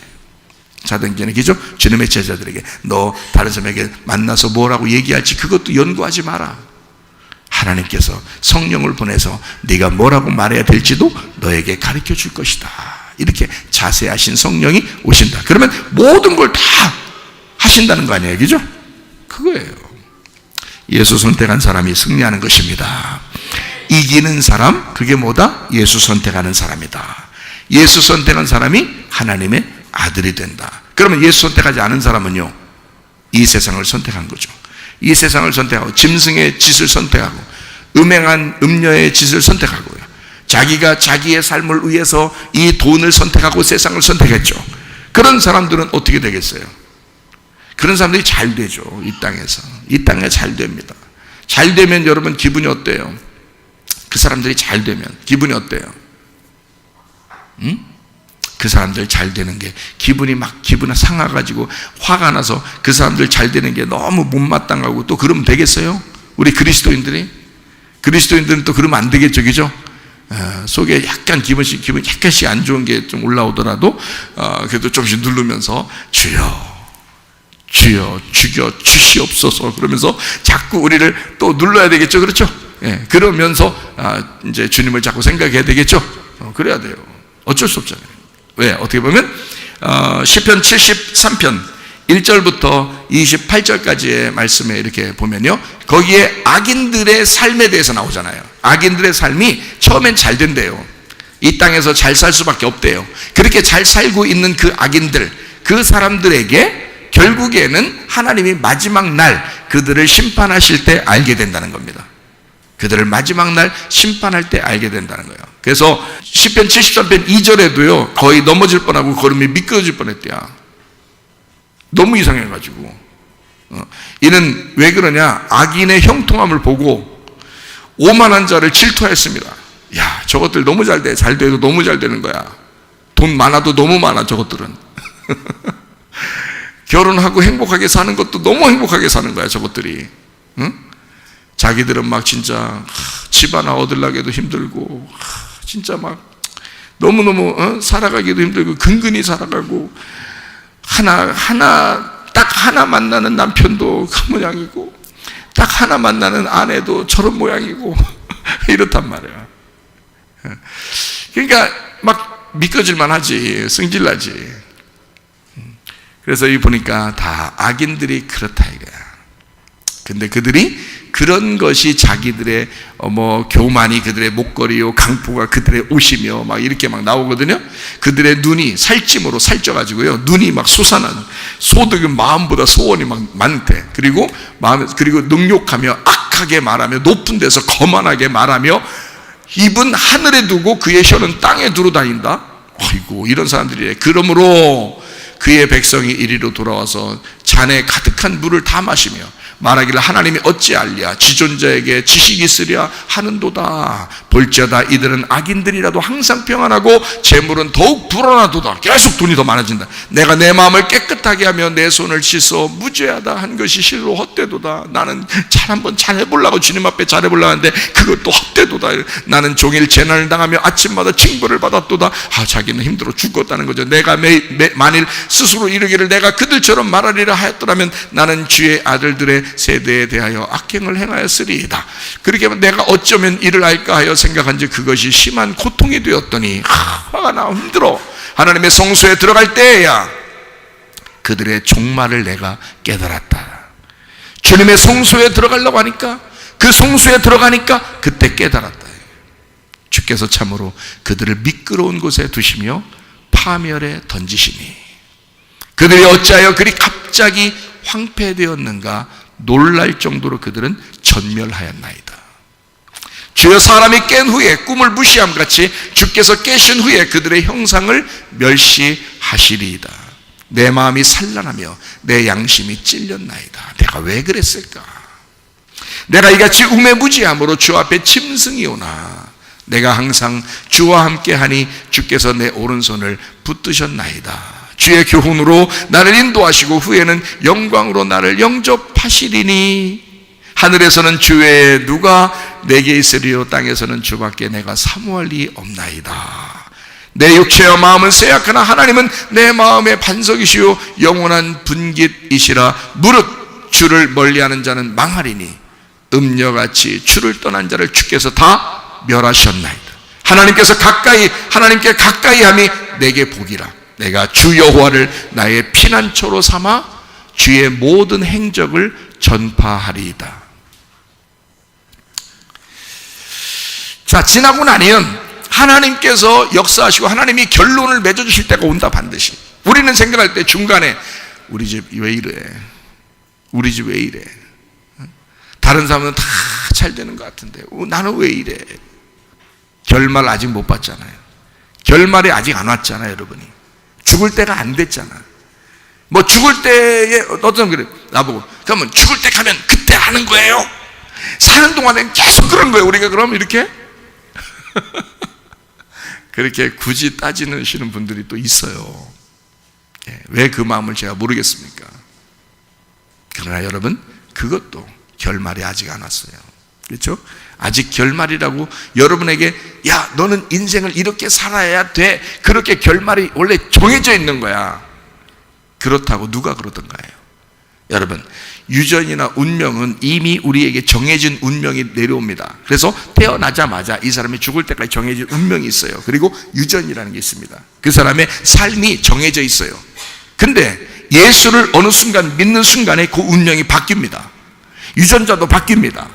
사도행전의 기죠. 주님의 제자들에게 너 다른 사람에게 만나서 뭐라고 얘기할지 그것도 연구하지 마라. 하나님께서 성령을 보내서 네가 뭐라고 말해야 될지도 너에게 가르쳐 줄 것이다. 이렇게 자세하신 성령이 오신다. 그러면 모든 걸 다 하신다는 거 아니에요, 그죠? 그거예요. 예수 선택한 사람이 승리하는 것입니다. 이기는 사람, 그게 뭐다? 예수 선택하는 사람이다. 예수 선택한 사람이 하나님의 아들이 된다. 그러면 예수 선택하지 않은 사람은요, 이 세상을 선택한 거죠. 이 세상을 선택하고 짐승의 짓을 선택하고 음행한 음녀의 짓을 선택하고요, 자기가 자기의 삶을 위해서 이 돈을 선택하고 세상을 선택했죠. 그런 사람들은 어떻게 되겠어요? 그런 사람들이 잘 되죠. 이 땅에서. 이 땅에 잘 됩니다. 잘 되면 여러분 기분이 어때요? 그 사람들이 잘 되면 기분이 어때요? 그 사람들 잘 되는 게 기분이 상해가지고 화가 나서 그 사람들 잘 되는 게 너무 못마땅하고 또 그러면 되겠어요? 우리 그리스도인들은 또 그러면 안 되겠죠, 그죠? 속에 약간 기분 약간씩 안 좋은 게 좀 올라오더라도 그래도 조금씩 누르면서 주여 죽여 주시옵소서 그러면서 자꾸 우리를 또 눌러야 되겠죠, 그렇죠? 그러면서 이제 주님을 자꾸 생각해야 되겠죠. 그래야 돼요. 어쩔 수 없잖아요. 왜? 어떻게 보면 시편 73편 1절부터 28절까지의 말씀에 이렇게 보면요, 거기에 악인들의 삶에 대해서 나오잖아요. 악인들의 삶이 처음엔 잘 된대요. 이 땅에서 잘 살 수밖에 없대요. 그렇게 잘 살고 있는 그 악인들, 그 사람들에게 결국에는 하나님이 마지막 날 그들을 심판하실 때 알게 된다는 겁니다. 그들을 마지막 날 심판할 때 알게 된다는 거예요. 그래서 시편 73편 2절에도요 거의 넘어질 뻔하고 걸음이 미끄러질 뻔했대요. 너무 이상해가지고. 이는 왜 그러냐? 악인의 형통함을 보고 오만한 자를 질투하였습니다. 야, 저것들 너무 잘 돼. 잘 돼도 너무 잘 되는 거야. 돈 많아도 너무 많아, 저것들은. 결혼하고 행복하게 사는 것도 너무 행복하게 사는 거야, 저것들이. 응? 자기들은 막 진짜 집 하나 얻으려고도 힘들고 진짜 막 너무너무 살아가기도 힘들고 근근히 살아가고 딱 하나 만나는 남편도 그 모양이고 딱 하나 만나는 아내도 저런 모양이고 이렇단 말이야. 그러니까 막 미끄러질만 하지, 승질나지. 그래서 이 보니까 다 악인들이 그렇다 이거야. 근데 그들이 그런 것이 자기들의 교만이 그들의 목걸이요, 강포가 그들의 옷이며 막 이렇게 막 나오거든요. 그들의 눈이 살찜으로 살쪄가지고요, 눈이 막 솟아나는, 소득은 마음보다 소원이 막 많대. 그리고 능욕하며 악하게 말하며 높은 데서 거만하게 말하며 입은 하늘에 두고 그의 혀는 땅에 두루 다닌다. 아이고, 이런 사람들이래. 그러므로 그의 백성이 이리로 돌아와서 잔에 가득한 물을 다 마시며 말하기를 하나님이 어찌 알랴, 지존자에게 지식이 있으랴 하는도다. 볼지어다 이들은 악인들이라도 항상 평안하고 재물은 더욱 불어나도다. 계속 돈이 더 많아진다. 내가 내 마음을 깨끗하게 하며 내 손을 씻어 무죄하다 한 것이 실로 헛되도다. 나는 한번 잘해보려고 주님 앞에 잘해보려고 하는데 그것도 헛되도다. 나는 종일 재난을 당하며 아침마다 징벌을 받았도다. 자기는 힘들어 죽었다는 거죠. 내가 만일 스스로 이르기를 내가 그들처럼 말하리라 하였더라면 나는 주의 아들들의 세대에 대하여 악행을 행하였으리이다. 그렇게 하면 내가 어쩌면 이를 알까 하여 생각한지 그것이 심한 고통이 되었더니 화가 나 힘들어. 하나님의 성소에 들어갈 때야 그들의 종말을 내가 깨달았다. 주님의 성소에 들어가려고 하니까, 그 성소에 들어가니까 그때 깨달았다. 주께서 참으로 그들을 미끄러운 곳에 두시며 파멸에 던지시니 그들이 어찌하여 그리 갑자기 황폐되었는가 놀랄 정도로 그들은 전멸하였나이다. 주여 사람이 깬 후에 꿈을 무시함 같이 주께서 깨신 후에 그들의 형상을 멸시하시리이다. 내 마음이 산란하며 내 양심이 찔렸나이다. 내가 왜 그랬을까? 내가 이같이 우매무지함으로 주 앞에 짐승이 오나 내가 항상 주와 함께하니 주께서 내 오른손을 붙드셨나이다. 주의 교훈으로 나를 인도하시고 후에는 영광으로 나를 영접하시리니 하늘에서는 주 외에 누가 내게 있으리요 땅에서는 주밖에 내가 사모할 리 없나이다. 내 육체와 마음은 쇠약하나 하나님은 내 마음의 반석이시요 영원한 분깃이시라. 무릇 주를 멀리하는 자는 망하리니 음녀같이 주를 떠난 자를 주께서 다 멸하셨나이다. 하나님께 가까이 함이 내게 복이라. 내가 주 여호와를 나의 피난처로 삼아 주의 모든 행적을 전파하리이다. 자, 지나고 나면 하나님께서 역사하시고 하나님이 결론을 맺어주실 때가 온다. 반드시. 우리는 생각할 때 중간에 우리 집 왜 이래? 우리 집 왜 이래? 다른 사람은 다 잘 되는 것 같은데 나는 왜 이래? 결말 아직 못 봤잖아요. 결말이 아직 안 왔잖아요, 여러분이. 죽을 때가 안 됐잖아. 뭐 죽을 때에 어떤 그래 나보고 그러면 죽을 때 가면 그때 하는 거예요? 사는 동안엔 계속 그런 거예요. 우리가 그럼 이렇게 그렇게 굳이 따지시는 분들이 또 있어요. 왜 그 마음을 제가 모르겠습니까? 그러나 여러분, 그것도 결말이 아직 안 왔어요. 그렇죠? 아직 결말이라고 여러분에게 야 너는 인생을 이렇게 살아야 돼, 그렇게 결말이 원래 정해져 있는 거야. 그렇다고 누가 그러던가요? 여러분, 유전이나 운명은 이미 우리에게 정해진 운명이 내려옵니다. 그래서 태어나자마자 이 사람이 죽을 때까지 정해진 운명이 있어요. 그리고 유전이라는 게 있습니다. 그 사람의 삶이 정해져 있어요. 근데 예수를 어느 순간 믿는 순간에 그 운명이 바뀝니다. 유전자도 바뀝니다.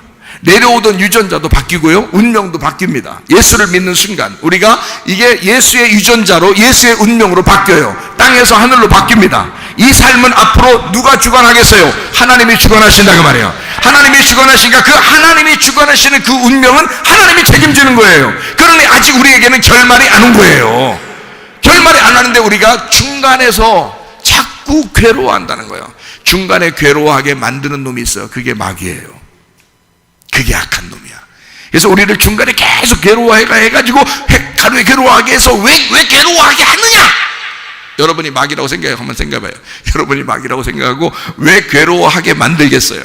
내려오던 유전자도 바뀌고요, 운명도 바뀝니다. 예수를 믿는 순간 우리가 이게 예수의 유전자로 예수의 운명으로 바뀌어요. 땅에서 하늘로 바뀝니다. 이 삶은 앞으로 누가 주관하겠어요? 하나님이 주관하신다 그 말이에요. 하나님이 주관하시니까 그 하나님이 주관하시는 그 운명은 하나님이 책임지는 거예요. 그러니 아직 우리에게는 결말이 안 온 거예요. 결말이 안 왔는데 우리가 중간에서 자꾸 괴로워한다는 거예요. 중간에 괴로워하게 만드는 놈이 있어요. 그게 마귀예요. 그게 악한 놈이야. 그래서 우리를 중간에 계속 괴로워해가지고 하루에 괴로워하게 해서 왜 괴로워하게 하느냐? 여러분이 마귀라고 생각해요. 한번 생각해봐요. 여러분이 마귀라고 생각하고 왜 괴로워하게 만들겠어요?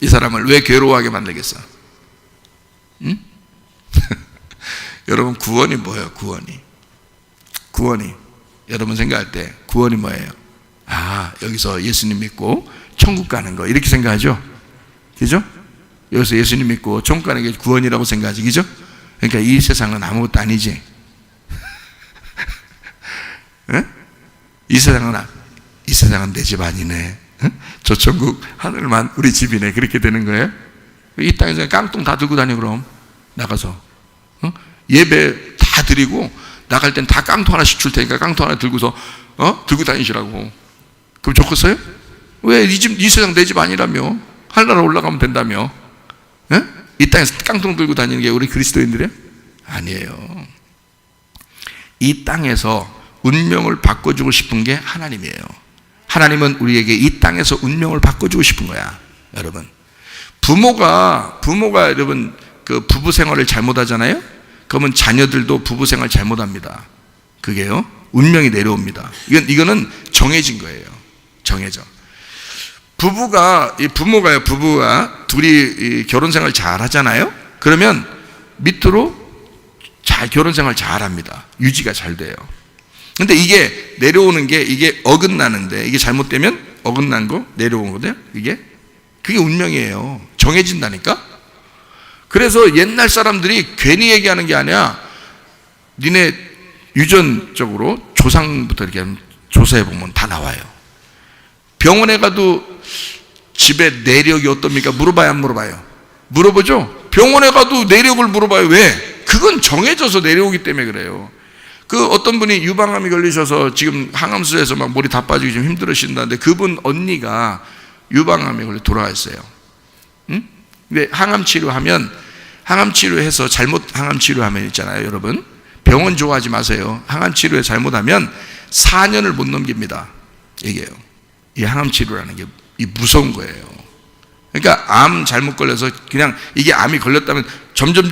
이 사람을 왜 괴로워하게 만들겠어? 응? 여러분, 구원이 뭐예요? 구원이 여러분 생각할 때 구원이 뭐예요? 아, 여기서 예수님 믿고 천국 가는 거, 이렇게 생각하죠? 그죠? 여기서 예수님 믿고 천국 가는 게 구원이라고 생각하지, 그죠? 그러니까 이 세상은 아무것도 아니지. 이 세상은 내 집 아니네. 저 천국 하늘만 우리 집이네. 그렇게 되는 거예요. 이 땅에서 깡통 다 들고 다녀. 그럼 나가서 예배 다 드리고 나갈 땐 다 깡통 하나씩 줄 테니까 깡통 하나 들고서 들고 다니시라고. 그럼 좋겠어요? 왜 이 세상 내 집 아니라며? 하늘나라 올라가면 된다며? 이 땅에서 깡통 들고 다니는 게 우리 그리스도인들이에요? 아니에요. 이 땅에서 운명을 바꿔주고 싶은 게 하나님이에요. 하나님은 우리에게 이 땅에서 운명을 바꿔주고 싶은 거야. 여러분, 부모가 여러분 그 부부 생활을 잘못하잖아요. 그러면 자녀들도 부부 생활 잘못합니다. 그게요, 운명이 내려옵니다. 이거는 정해진 거예요. 정해져. 부부가 둘이 결혼 생활 잘 하잖아요. 그러면 밑으로 잘 결혼 생활 잘 합니다. 유지가 잘 돼요. 근데 이게 내려오는 게 이게 어긋나는데, 이게 잘못되면 어긋난 거 내려오는 거거든요. 그게 운명이에요. 정해진다니까. 그래서 옛날 사람들이 괜히 얘기하는 게 아니야. 니네 유전적으로 조상부터 이렇게 조사해 보면 다 나와요. 병원에 가도 집에 내력이 어떻습니까? 물어봐요, 안 물어봐요? 물어보죠. 병원에 가도 내력을 물어봐요. 왜? 그 그건 정해져서 내려오기 때문에 그래요. 그 어떤 분이 유방암이 걸리셔서 지금 항암수에서 막 머리 다 빠지고 좀 힘들으신다는데 그분 언니가 유방암에 걸려 돌아가셨어요. 응? 근데 항암 치료해서 잘못 항암 치료하면 있잖아요, 여러분. 병원 좋아하지 마세요. 항암 치료에 잘못하면 4년을 못 넘깁니다. 이게요. 이 항암 치료라는 게 이 무서운 거예요. 그러니까 암 잘못 걸려서 그냥 이게 암이 걸렸다면 점점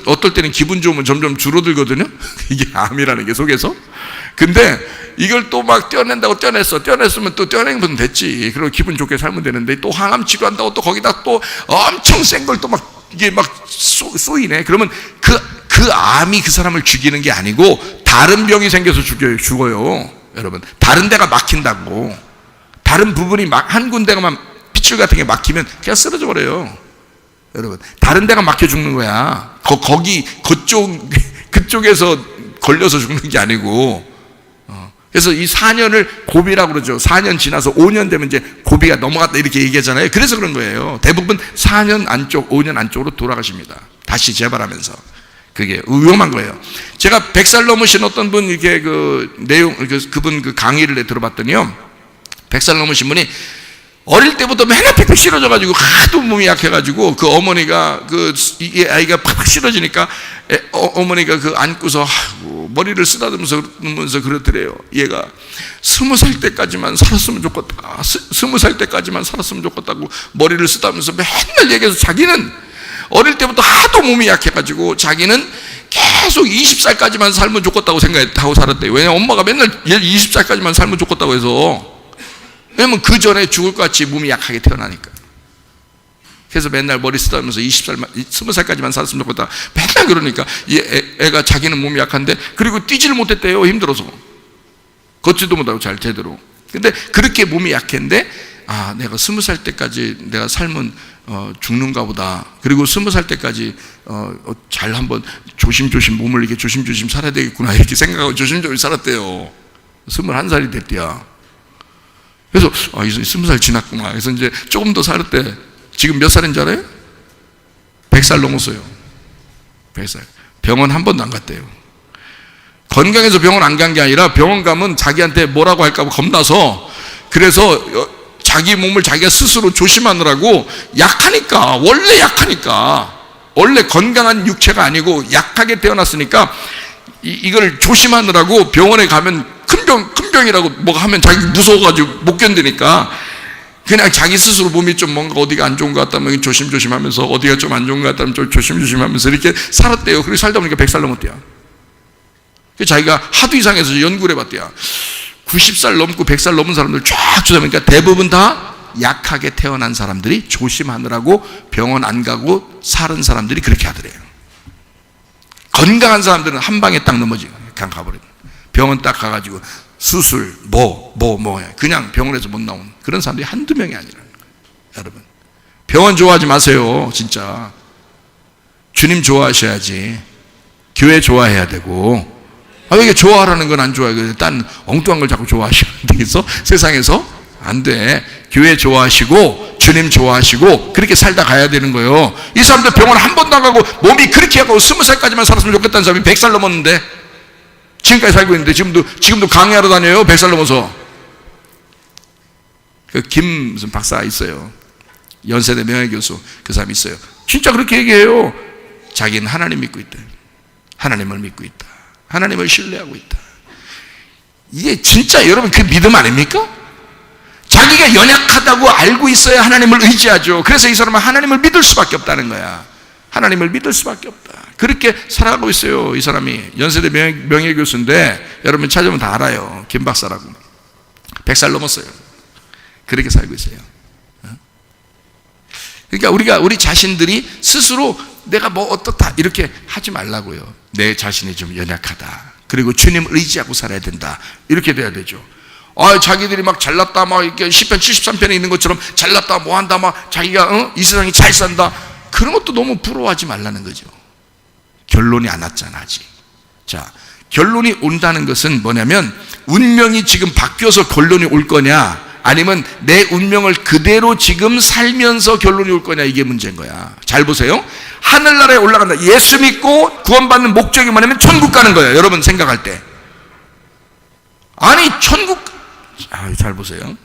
어떨 때는 기분 좋으면 점점 줄어들거든요. 이게 암이라는 게 속에서. 근데 이걸 또 막 떼어낸다고 떼어냈으면 또 떼어내면 됐지. 그리고 기분 좋게 살면 되는데 또 항암 치료한다고 또 거기다 또 엄청 센 걸 또 막 이게 막 쏘이네. 그러면 그 암이 그 사람을 죽이는 게 아니고 다른 병이 생겨서 죽어요. 여러분, 다른 데가 막힌다고. 다른 부분이 한 군데가만 핏줄 같은 게 막히면 그냥 쓰러져 버려요. 여러분, 다른 데가 막혀 죽는 거야. 그쪽에서 걸려서 죽는 게 아니고. 그래서 이 4년을 고비라고 그러죠. 4년 지나서 5년 되면 이제 고비가 넘어갔다 이렇게 얘기하잖아요. 그래서 그런 거예요. 대부분 4년 안쪽, 5년 안쪽으로 돌아가십니다. 다시 재발하면서. 그게 위험한 거예요. 제가 100살 넘으신 어떤 분 이렇게 그분 그 강의를 들어봤더니요. 100살 넘으신 분이 어릴 때부터 맨날 팩팩 싫어져가지고 하도 몸이 약해가지고 그 어머니가 이 아이가 팍팍 싫어지니까 어머니가 그 안고서 머리를 쓰다듬으면서 그러더래요. 얘가 20살 때까지만 살았으면 좋겠다. 20살 때까지만 살았으면 좋겠다고 머리를 쓰다듬으면서 맨날 얘기해서 자기는 어릴 때부터 하도 몸이 약해가지고 자기는 계속 20살까지만 살면 좋겠다고 생각하고 살았대요. 왜냐면 엄마가 맨날 얘 20살까지만 살면 좋겠다고 해서. 왜냐면 그 전에 죽을 것 같이 몸이 약하게 태어나니까. 그래서 맨날 머리 쓰다면서 20살까지만 살았으면 좋겠다. 맨날 그러니까 애가 자기는 몸이 약한데 그리고 뛰지를 못했대요. 힘들어서. 걷지도 못하고 잘 제대로. 근데 그렇게 몸이 약했는데 내가 20살 때까지 내가 살면 죽는가 보다. 그리고 20살 때까지 잘 한번 조심조심 몸을 이렇게 조심조심 살아야 되겠구나 이렇게 생각하고 조심조심 살았대요. 21살이 됐대요. 그래서 20살 지났구나. 그래서 이제 조금 더 살았대. 지금 몇 살인지 알아요? 100살 넘었어요. 100살. 병원 한 번도 안 갔대요. 건강해서 병원 안 간 게 아니라 병원 가면 자기한테 뭐라고 할까 봐 겁나서 그래서 자기 몸을 자기가 스스로 조심하느라고 약하니까 원래 건강한 육체가 아니고 약하게 태어났으니까 이걸 조심하느라고 병원에 가면 큰 병이라고 뭐가 하면 자기 무서워가지고 못 견디니까 그냥 자기 스스로 몸이 좀 뭔가 어디가 안 좋은 것 같다면 조심조심 하면서 어디가 좀 안 좋은 것 같다면 좀 조심조심 하면서 이렇게 살았대요. 그리고 살다 보니까 100살 넘었대요. 자기가 하도 이상해서 연구를 해봤대요. 90살 넘고 100살 넘은 사람들 쫙 주다보니까 대부분 다 약하게 태어난 사람들이 조심하느라고 병원 안 가고 살은 사람들이 그렇게 하더래요. 건강한 사람들은 한 방에 딱 넘어지고 그냥 가버려요. 병원 딱 가가지고 수술 그냥 병원에서 못 나오는 그런 사람들이 한두 명이 아니라는 거예요. 여러분, 병원 좋아하지 마세요. 진짜 주님 좋아하셔야지. 교회 좋아해야 되고. 왜 이게 좋아하라는 건 안 좋아해요? 딴 엉뚱한 걸 자꾸 좋아하시는 데서 세상에서 안 돼. 교회 좋아하시고 주님 좋아하시고 그렇게 살다 가야 되는 거예요. 이 사람들 병원 한 번도 안 가고 몸이 그렇게 하고 20살까지만 살았으면 좋겠다는 사람이 100살 넘었는데 지금까지 살고 있는데 지금도 강의하러 다녀요. 100살 넘어서. 그 김 무슨 박사 있어요. 연세대 명예교수. 그 사람이 있어요. 진짜 그렇게 얘기해요. 자기는 하나님 믿고 있다. 하나님을 믿고 있다. 하나님을 신뢰하고 있다. 이게 진짜 여러분 그 믿음 아닙니까? 자기가 연약하다고 알고 있어야 하나님을 의지하죠. 그래서 이 사람은 하나님을 믿을 수밖에 없다는 거야. 하나님을 믿을 수밖에 없다. 그렇게 살아가고 있어요. 이 사람이 연세대 명예교수인데 여러분 찾으면 다 알아요. 김 박사라고. 100살 넘었어요. 그렇게 살고 있어요. 그러니까 우리 자신들이 스스로 내가 뭐 어떻다 이렇게 하지 말라고요. 내 자신이 좀 연약하다. 그리고 주님을 의지하고 살아야 된다. 이렇게 돼야 되죠. 자기들이 막 잘났다, 막 이렇게 시편 73편에 있는 것처럼 잘났다, 뭐 한다, 막 자기가 이 세상이 잘 산다. 그런 것도 너무 부러워하지 말라는 거죠. 결론이 안 왔잖아, 아직. 자, 결론이 온다는 것은 뭐냐면 운명이 지금 바뀌어서 결론이 올 거냐, 아니면 내 운명을 그대로 지금 살면서 결론이 올 거냐, 이게 문제인 거야. 잘 보세요. 하늘나라에 올라간다. 예수 믿고 구원받는 목적이 뭐냐면 천국 가는 거예요. 여러분 생각할 때. 아니 천국, 잘 보세요.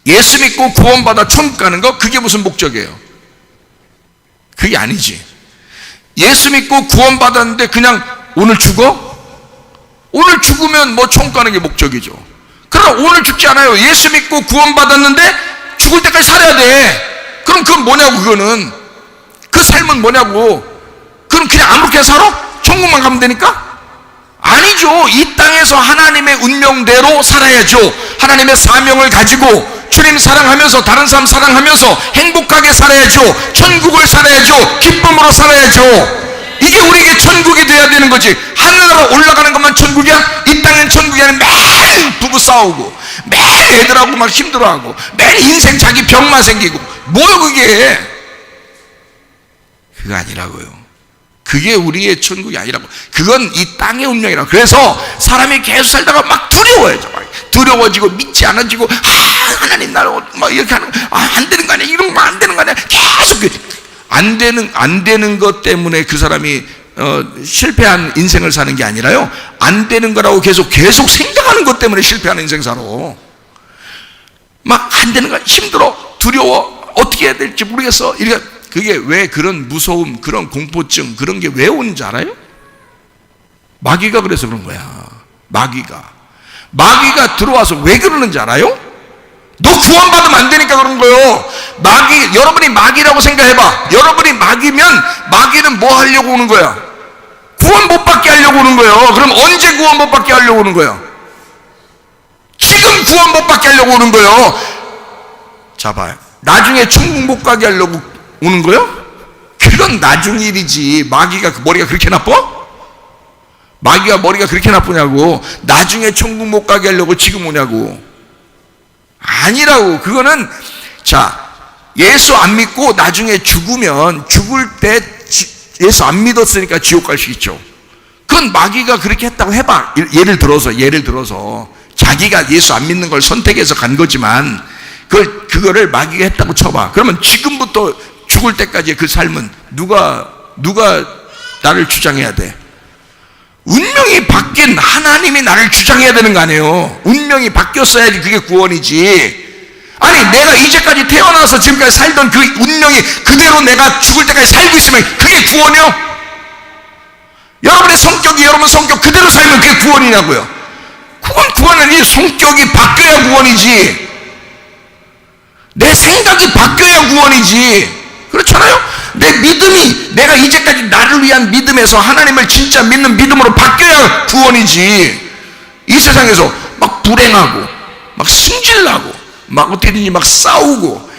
예수 믿고 구원받아 천국 가는 거, 그게 무슨 목적이에요? 그게 아니지. 예수 믿고 구원받았는데 그냥 오늘 죽어? 오늘 죽으면 뭐 천국 가는 게 목적이죠. 그러나 오늘 죽지 않아요. 예수 믿고 구원받았는데 죽을 때까지 살아야 돼. 그럼 그건 뭐냐고. 그거는 그 삶은 뭐냐고. 그럼 그냥 아무렇게 살아? 천국만 가면 되니까? 아니죠. 이 땅에서 하나님의 운명대로 살아야죠. 하나님의 사명을 가지고 주님 사랑하면서 다른 사람 사랑하면서 행복하게 살아야죠. 천국을 살아야죠. 기쁨으로 살아야죠. 이게 우리에게 천국이 돼야 되는 거지. 하늘나라 올라가는 것만 천국이야? 이 땅은 천국이 아니라 매일 부부 싸우고 매일 애들하고 막 힘들어하고 매일 인생 자기 병만 생기고 뭐요 그게? 그거 아니라고요. 그게 우리의 천국이 아니라고. 그건 이 땅의 운명이라고. 그래서 사람이 계속 살다가 막 두려워해져. 막 두려워지고 믿지 않아지고, 하나님 나를 막 이렇게 하는, 안 되는 거 아니야, 이런 거 안 되는 거 아니야, 계속 안 되는 것 때문에 그 사람이 실패한 인생을 사는 게 아니라요, 안 되는 거라고 계속 생각하는 것 때문에 실패하는 인생 살아. 막 안 되는 거야, 힘들어, 두려워, 어떻게 해야 될지 모르겠어. 이렇게. 그게 왜 그런 무서움, 그런 공포증, 그런 게 왜 오는지 알아요? 마귀가 그래서 그런 거야. 마귀가 들어와서 왜 그러는지 알아요? 너 구원받으면 안 되니까 그런 거예요. 여러분이 마귀라고 생각해봐. 여러분이 마귀면 마귀는 뭐 하려고 오는 거야? 구원 못 받게 하려고 오는 거예요. 그럼 언제 구원 못 받게 하려고 오는 거예요? 지금 구원 못 받게 하려고 오는 거예요. 자, 봐요. 나중에 천국 못 가게 하려고 오는 거요? 그건 나중 일이지. 마귀가 머리가 그렇게 나빠? 마귀가 머리가 그렇게 나쁘냐고. 나중에 천국 못 가게 하려고 지금 오냐고. 아니라고. 그거는, 자, 예수 안 믿고 나중에 죽으면 죽을 때 예수 안 믿었으니까 지옥 갈 수 있죠. 그건 마귀가 그렇게 했다고 해봐. 예를 들어서 자기가 예수 안 믿는 걸 선택해서 간 거지만 그거를 마귀가 했다고 쳐봐. 그러면 지금부터 죽을 때까지의 그 삶은 누가 나를 주장해야 돼? 운명이 바뀐 하나님이 나를 주장해야 되는 거 아니에요. 운명이 바뀌었어야지 그게 구원이지. 아니 내가 이제까지 태어나서 지금까지 살던 그 운명이 그대로 내가 죽을 때까지 살고 있으면 그게 구원이요? 여러분 성격 그대로 살면 그게 구원이냐고요? 그건 구원이 아니지. 성격이 바뀌어야 구원이지. 내 생각이 바뀌어야 구원이지. 그렇잖아요? 내 믿음이, 내가 이제까지 나를 위한 믿음에서 하나님을 진짜 믿는 믿음으로 바뀌어야 구원이지. 이 세상에서 막 불행하고 막 승질나고 막 어떻게든지 막 싸우고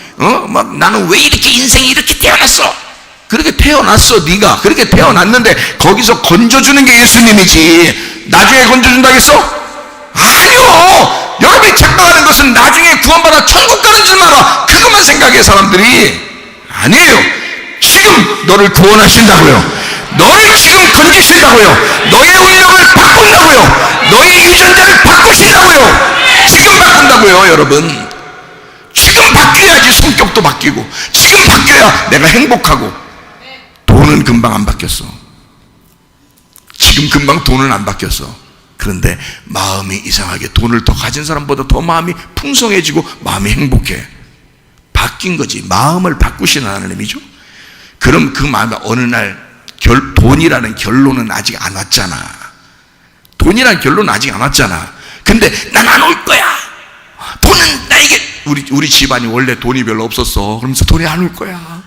막 나는 왜 이렇게 인생이 이렇게 태어났어? 그렇게 태어났어. 네가 그렇게 태어났는데 거기서 건져주는 게 예수님이지. 나중에 건져준다겠어? 아니요. 여러분이 착각하는 것은 나중에 구원받아 천국 가는 줄 알아. 그것만 생각해 사람들이. 아니에요. 지금 너를 구원하신다고요. 너를 지금 건지신다고요. 너의 운명을 바꾼다고요. 너의 유전자를 바꾸신다고요. 지금 바꾼다고요. 여러분, 지금 바뀌어야지 성격도 바뀌고, 지금 바뀌어야 내가 행복하고. 돈은 금방 안 바뀌었어. 지금 금방 돈은 안 바뀌었어. 그런데 마음이 이상하게 돈을 더 가진 사람보다 더 마음이 풍성해지고 마음이 행복해. 바뀐 거지. 마음을 바꾸시는 하나님이죠. 그럼 그 마음이 어느 날 돈이라는 결론은 아직 안 왔잖아. 돈이라는 결론은 아직 안 왔잖아. 근데 난 안 올 거야. 돈은 나에게, 우리 집안이 원래 돈이 별로 없었어. 그러면서 돈이 안 올 거야.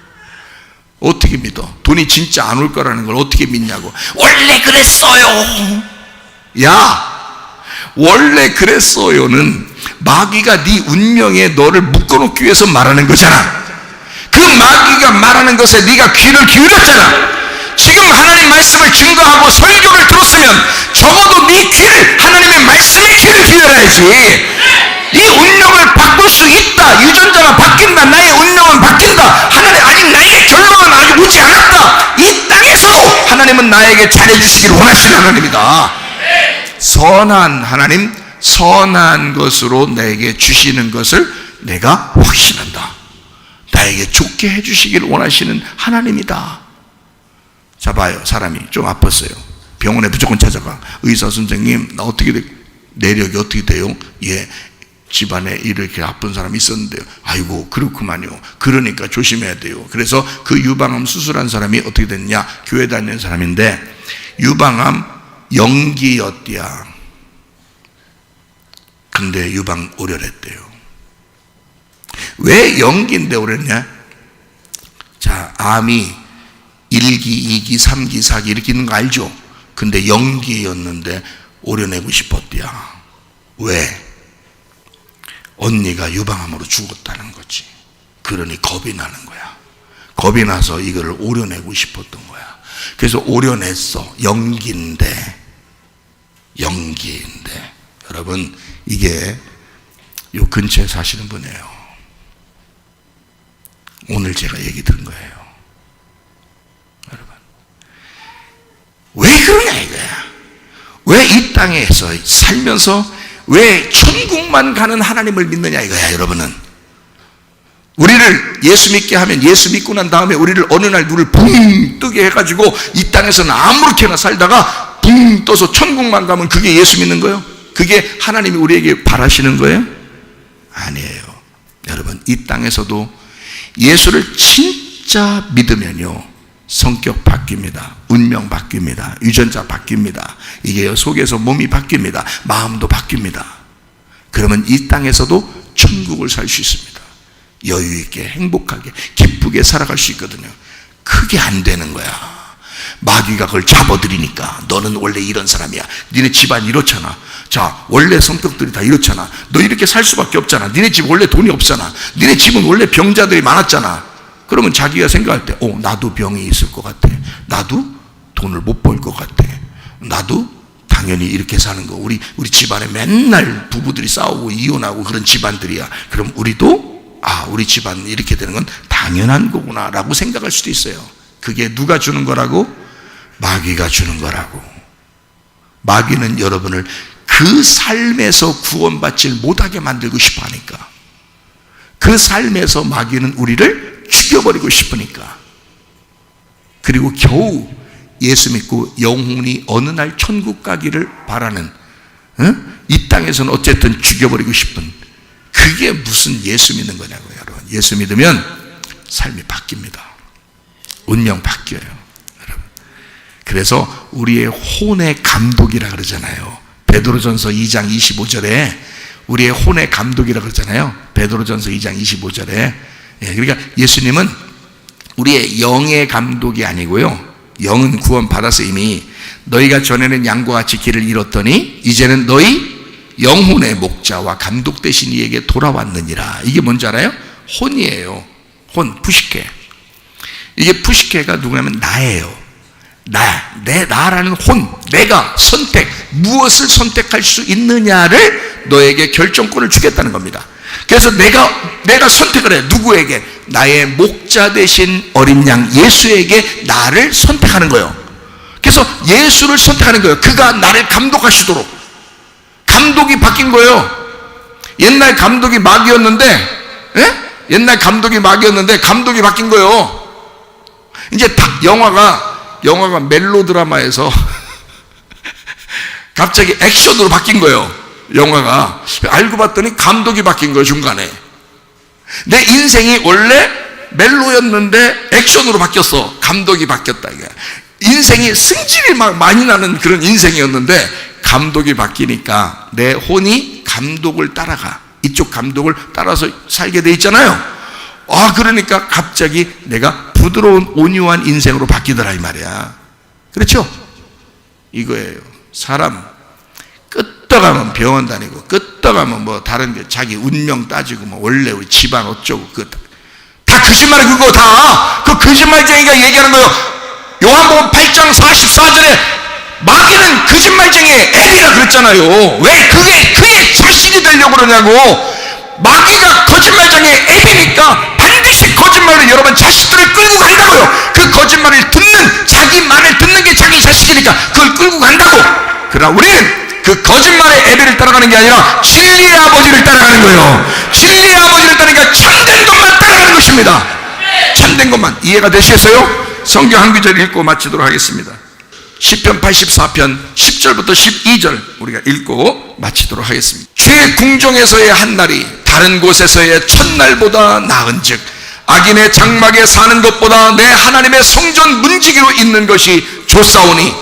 어떻게 믿어? 돈이 진짜 안 올 거라는 걸 어떻게 믿냐고. 원래 그랬어요. 야, 원래 그랬어요는 마귀가 네 운명에 너를 묶어놓기 위해서 말하는 거잖아. 그 마귀가 말하는 것에 네가 귀를 기울였잖아. 지금 하나님 말씀을 증거하고 설교를 들었으면 적어도 네 귀를, 하나님의 말씀에 귀를 기울여야지. 네 운명을 바꿀 수 있다. 유전자가 바뀐다. 나의 운명은 바뀐다. 하나님, 아직 나에게 결론은 아직 오지 않았다. 이 땅에서도 하나님은 나에게 잘해주시기를 원하시는 하나님이다. 선한 하나님, 선한 것으로 내게 주시는 것을 내가 확신한다. 나에게 좋게 해주시기를 원하시는 하나님이다. 자, 봐요. 사람이 좀 아팠어요. 병원에 무조건 찾아가. 의사 선생님, 나 어떻게 내력이 어떻게 돼요? 예, 집안에 이렇게 아픈 사람이 있었는데요. 아이고, 그렇구만요. 그러니까 조심해야 돼요. 그래서 그 유방암 수술한 사람이 어떻게 됐냐? 교회 다니는 사람인데 유방암 연기였대야. 근데 유방 오열했대요. 왜 연기인데 오랬냐? 자, 암이 1기, 2기, 3기, 4기 이렇게 있는 거 알죠? 근데 연기였는데 오려내고 싶었대야. 왜? 언니가 유방암으로 죽었다는 거지. 그러니 겁이 나는 거야. 겁이 나서 이거를 오려내고 싶었던 거야. 그래서 오려냈어. 연기인데 여러분, 이게 요 근처에 사시는 분이에요. 오늘 제가 얘기 들은 거예요. 여러분, 왜 그러냐 이거야. 왜 이 땅에서 살면서 왜 천국만 가는 하나님을 믿느냐 이거야. 여러분은 우리를 예수 믿게 하면, 예수 믿고 난 다음에 우리를 어느 날 눈을 붕 뜨게 해가지고 이 땅에서는 아무렇게나 살다가 붕 떠서 천국만 가면 그게 예수 믿는 거예요? 그게 하나님이 우리에게 바라시는 거예요? 아니에요. 여러분, 이 땅에서도 예수를 진짜 믿으면요, 성격 바뀝니다. 운명 바뀝니다. 유전자 바뀝니다. 이게 속에서 몸이 바뀝니다. 마음도 바뀝니다. 그러면 이 땅에서도 천국을 살 수 있습니다. 여유 있게, 행복하게, 기쁘게 살아갈 수 있거든요. 그게 안 되는 거야. 마귀가 그걸 잡아들이니까 너는 원래 이런 사람이야. 니네 집안 이렇잖아. 자, 원래 성격들이 다 이렇잖아. 너 이렇게 살 수밖에 없잖아. 니네 집 원래 돈이 없잖아. 니네 집은 원래 병자들이 많았잖아. 그러면 자기가 생각할 때, 나도 병이 있을 것 같아. 나도 돈을 못 벌 것 같아. 나도 당연히 이렇게 사는 거. 우리 집안에 맨날 부부들이 싸우고 이혼하고 그런 집안들이야. 그럼 우리도 우리 집안 이렇게 되는 건 당연한 거구나 라고 생각할 수도 있어요. 그게 누가 주는 거라고? 마귀가 주는 거라고. 마귀는 여러분을 그 삶에서 구원받지 못하게 만들고 싶어 하니까. 그 삶에서 마귀는 우리를 죽여버리고 싶으니까. 그리고 겨우 예수 믿고 영혼이 어느 날 천국 가기를 바라는, 이 땅에서는 어쨌든 죽여버리고 싶은, 그게 무슨 예수 믿는 거냐고요, 여러분. 예수 믿으면 삶이 바뀝니다. 운명 바뀌어요, 여러분. 그래서 우리의 혼의 감독이라 그러잖아요. 베드로전서 2장 25절에 우리의 혼의 감독이라 그러잖아요. 베드로전서 2장 25절에. 그러니까 예수님은 우리의 영의 감독이 아니고요, 영은 구원 받아서 이미 너희가 전에는 양과 같이 길을 잃었더니 이제는 너희 영혼의 목자와 감독 되신 이에게 돌아왔느니라. 이게 뭔지 알아요? 혼이에요. 혼, 푸시케. 이게 푸시케가 누구냐면 나예요. 나라는 혼, 내가 무엇을 선택할 수 있느냐를 너에게 결정권을 주겠다는 겁니다. 그래서 내가 선택을 해. 누구에게? 나의 목자 되신 어린 양 예수에게 나를 선택하는 거예요. 그래서 예수를 선택하는 거예요. 그가 나를 감독하시도록. 감독이 바뀐 거예요. 옛날 감독이 마귀였는데, 옛날 감독이 마귀였는데 감독이 바뀐 거예요. 이제 영화가 멜로드라마에서 갑자기 액션으로 바뀐 거예요. 영화가. 알고 봤더니 감독이 바뀐 거예요, 중간에. 내 인생이 원래 멜로였는데 액션으로 바뀌었어. 감독이 바뀌었다, 이게. 인생이 승질이 막 많이 나는 그런 인생이었는데 감독이 바뀌니까 내 혼이 감독을 따라가. 이쪽 감독을 따라서 살게 돼 있잖아요. 그러니까 갑자기 내가 부드러운 온유한 인생으로 바뀌더라 이 말이야. 그렇죠? 이거예요. 사람 끄떡하면 병원 다니고, 끄떡하면 뭐 다른 게 자기 운명 따지고, 뭐 원래 우리 집안 어쩌고, 다 거짓말이야. 그거 다 그 거짓말쟁이가 얘기하는 거예요. 요한복음 8장 44절에 마귀는 거짓말쟁이의 엘이라 그랬잖아요. 왜 그의 자신이 되려고 그러냐고. 마귀가 거짓말쟁이의 앱이니까 반드시 거짓말로 여러분 자식들을 끌고 간다고요. 그 거짓말을 자기 말을 듣는 게 자기 자식이니까 그걸 끌고 간다고. 그러나 우리는 그 거짓말의 애비를 따라가는 게 아니라 진리의 아버지를 따라가는 거예요. 진리의 아버지를 따르니까 참된 것만 따라가는 것입니다. 참된 것만. 이해가 되시겠어요? 성경 한 구절 읽고 마치도록 하겠습니다. 시편 84편 10절부터 12절 우리가 읽고 마치도록 하겠습니다. 주의 궁정에서의 한 날이 다른 곳에서의 첫날보다 나은즉 악인의 장막에 사는 것보다 내 하나님의 성전 문지기로 있는 것이 좋사오니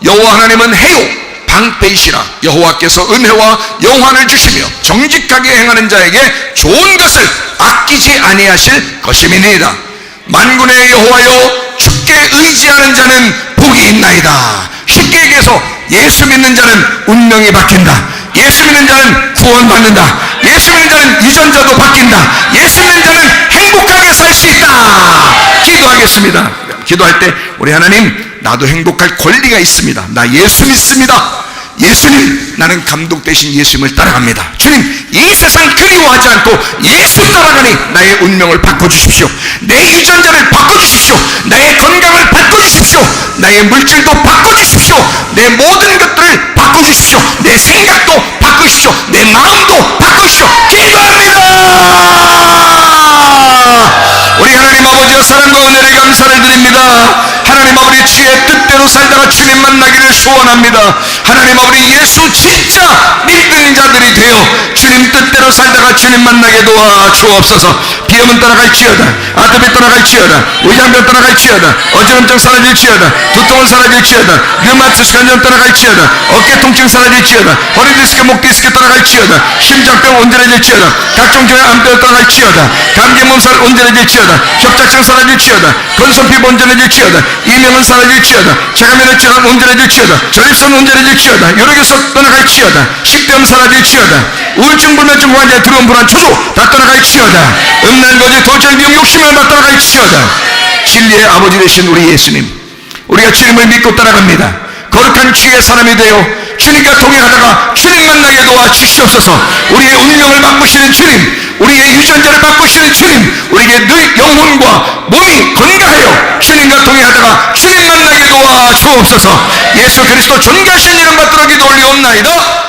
여호와 하나님은 해요 방패이시라. 여호와께서 은혜와 영환을 주시며 정직하게 행하는 자에게 좋은 것을 아끼지 아니하실 것임이니이다. 만군의 여호와여 주께 의지하는 자는 복이 있나이다. 쉽게 얘기해서 예수 믿는 자는 운명이 바뀐다. 예수 믿는 자는 구원받는다. 예수 믿는 자는 유전자도 바뀐다. 예수 믿는 자는 행복하게 살 수 있다. 기도하겠습니다. 기도할 때 우리 하나님, 나도 행복할 권리가 있습니다. 나 예수 믿습니다. 예수님, 나는 감독 대신 예수님을 따라갑니다. 주님, 이 세상 그리워하지 않고 예수 따라가니 나의 운명을 바꿔주십시오. 내 유전자를 바꿔주십시오. 나의 건강을 바꿔주십시오. 나의 물질도 바꿔주십시오. 내 모든 것들을 바꿔주십시오. 내 생각도 바꾸십시오. 내 마음도 바꾸십시오. 기도합니다. 우리 하나님 아버지의 사랑과 은혜를 감사를 드립니다. 하나님 아버지, 주의 뜻대로 살다가 주님 만나기를 소원합니다. 하나님 아버지, 예수 진짜 믿는 자들이 되어 주님 뜻대로 살다가 주님 만나게 도와 주옵소서. 비염은 떠나갈지어다. 아토피 떠나갈지어다. 위장병 떠나갈지어다. 어지럼증 사라질지어다. 두통은 사라질지어다. 류마티스 관절 떠나갈지어다. 어깨 통증 사라질지어다. 허리 디스크, 목 디스크 떠나갈지어다. 심장병 온전해질지어다. 각종 교회 암병 떠나갈지어다. 감기 몸살 온전해질지어다. 협착증 사라질지어다. 건선피부 온전해질지어다. 이명은 사라질지어다. 폐가면역질환 온전해질지어다. 전립선 온전해질지어다. 요로결석 떠나갈지어다. 식도염 사라질지어다. 우울증, 불면증 환자의 두려움, 불안, 초조 다 떠나갈지어다. 음란, 거짓, 도절, 미용, 욕심을 다 떠나갈지어다. 진리의 아버지 되신 우리 예수님, 우리가 주님을 믿고 따라갑니다. 거룩한 주의 사람이 되어 주님과 동행하다가 주님 만나게 도와주시옵소서. 우리의 운명을 바꾸시는 주님, 우리의 유전자를 바꾸시는 주님, 우리에게 늘 영혼과 몸이 건강하여 주님과 동행하다가 주님 만나게 도와주옵소서. 예수 그리스도 존귀하신 이름 받들어 기도 올리옵나이다.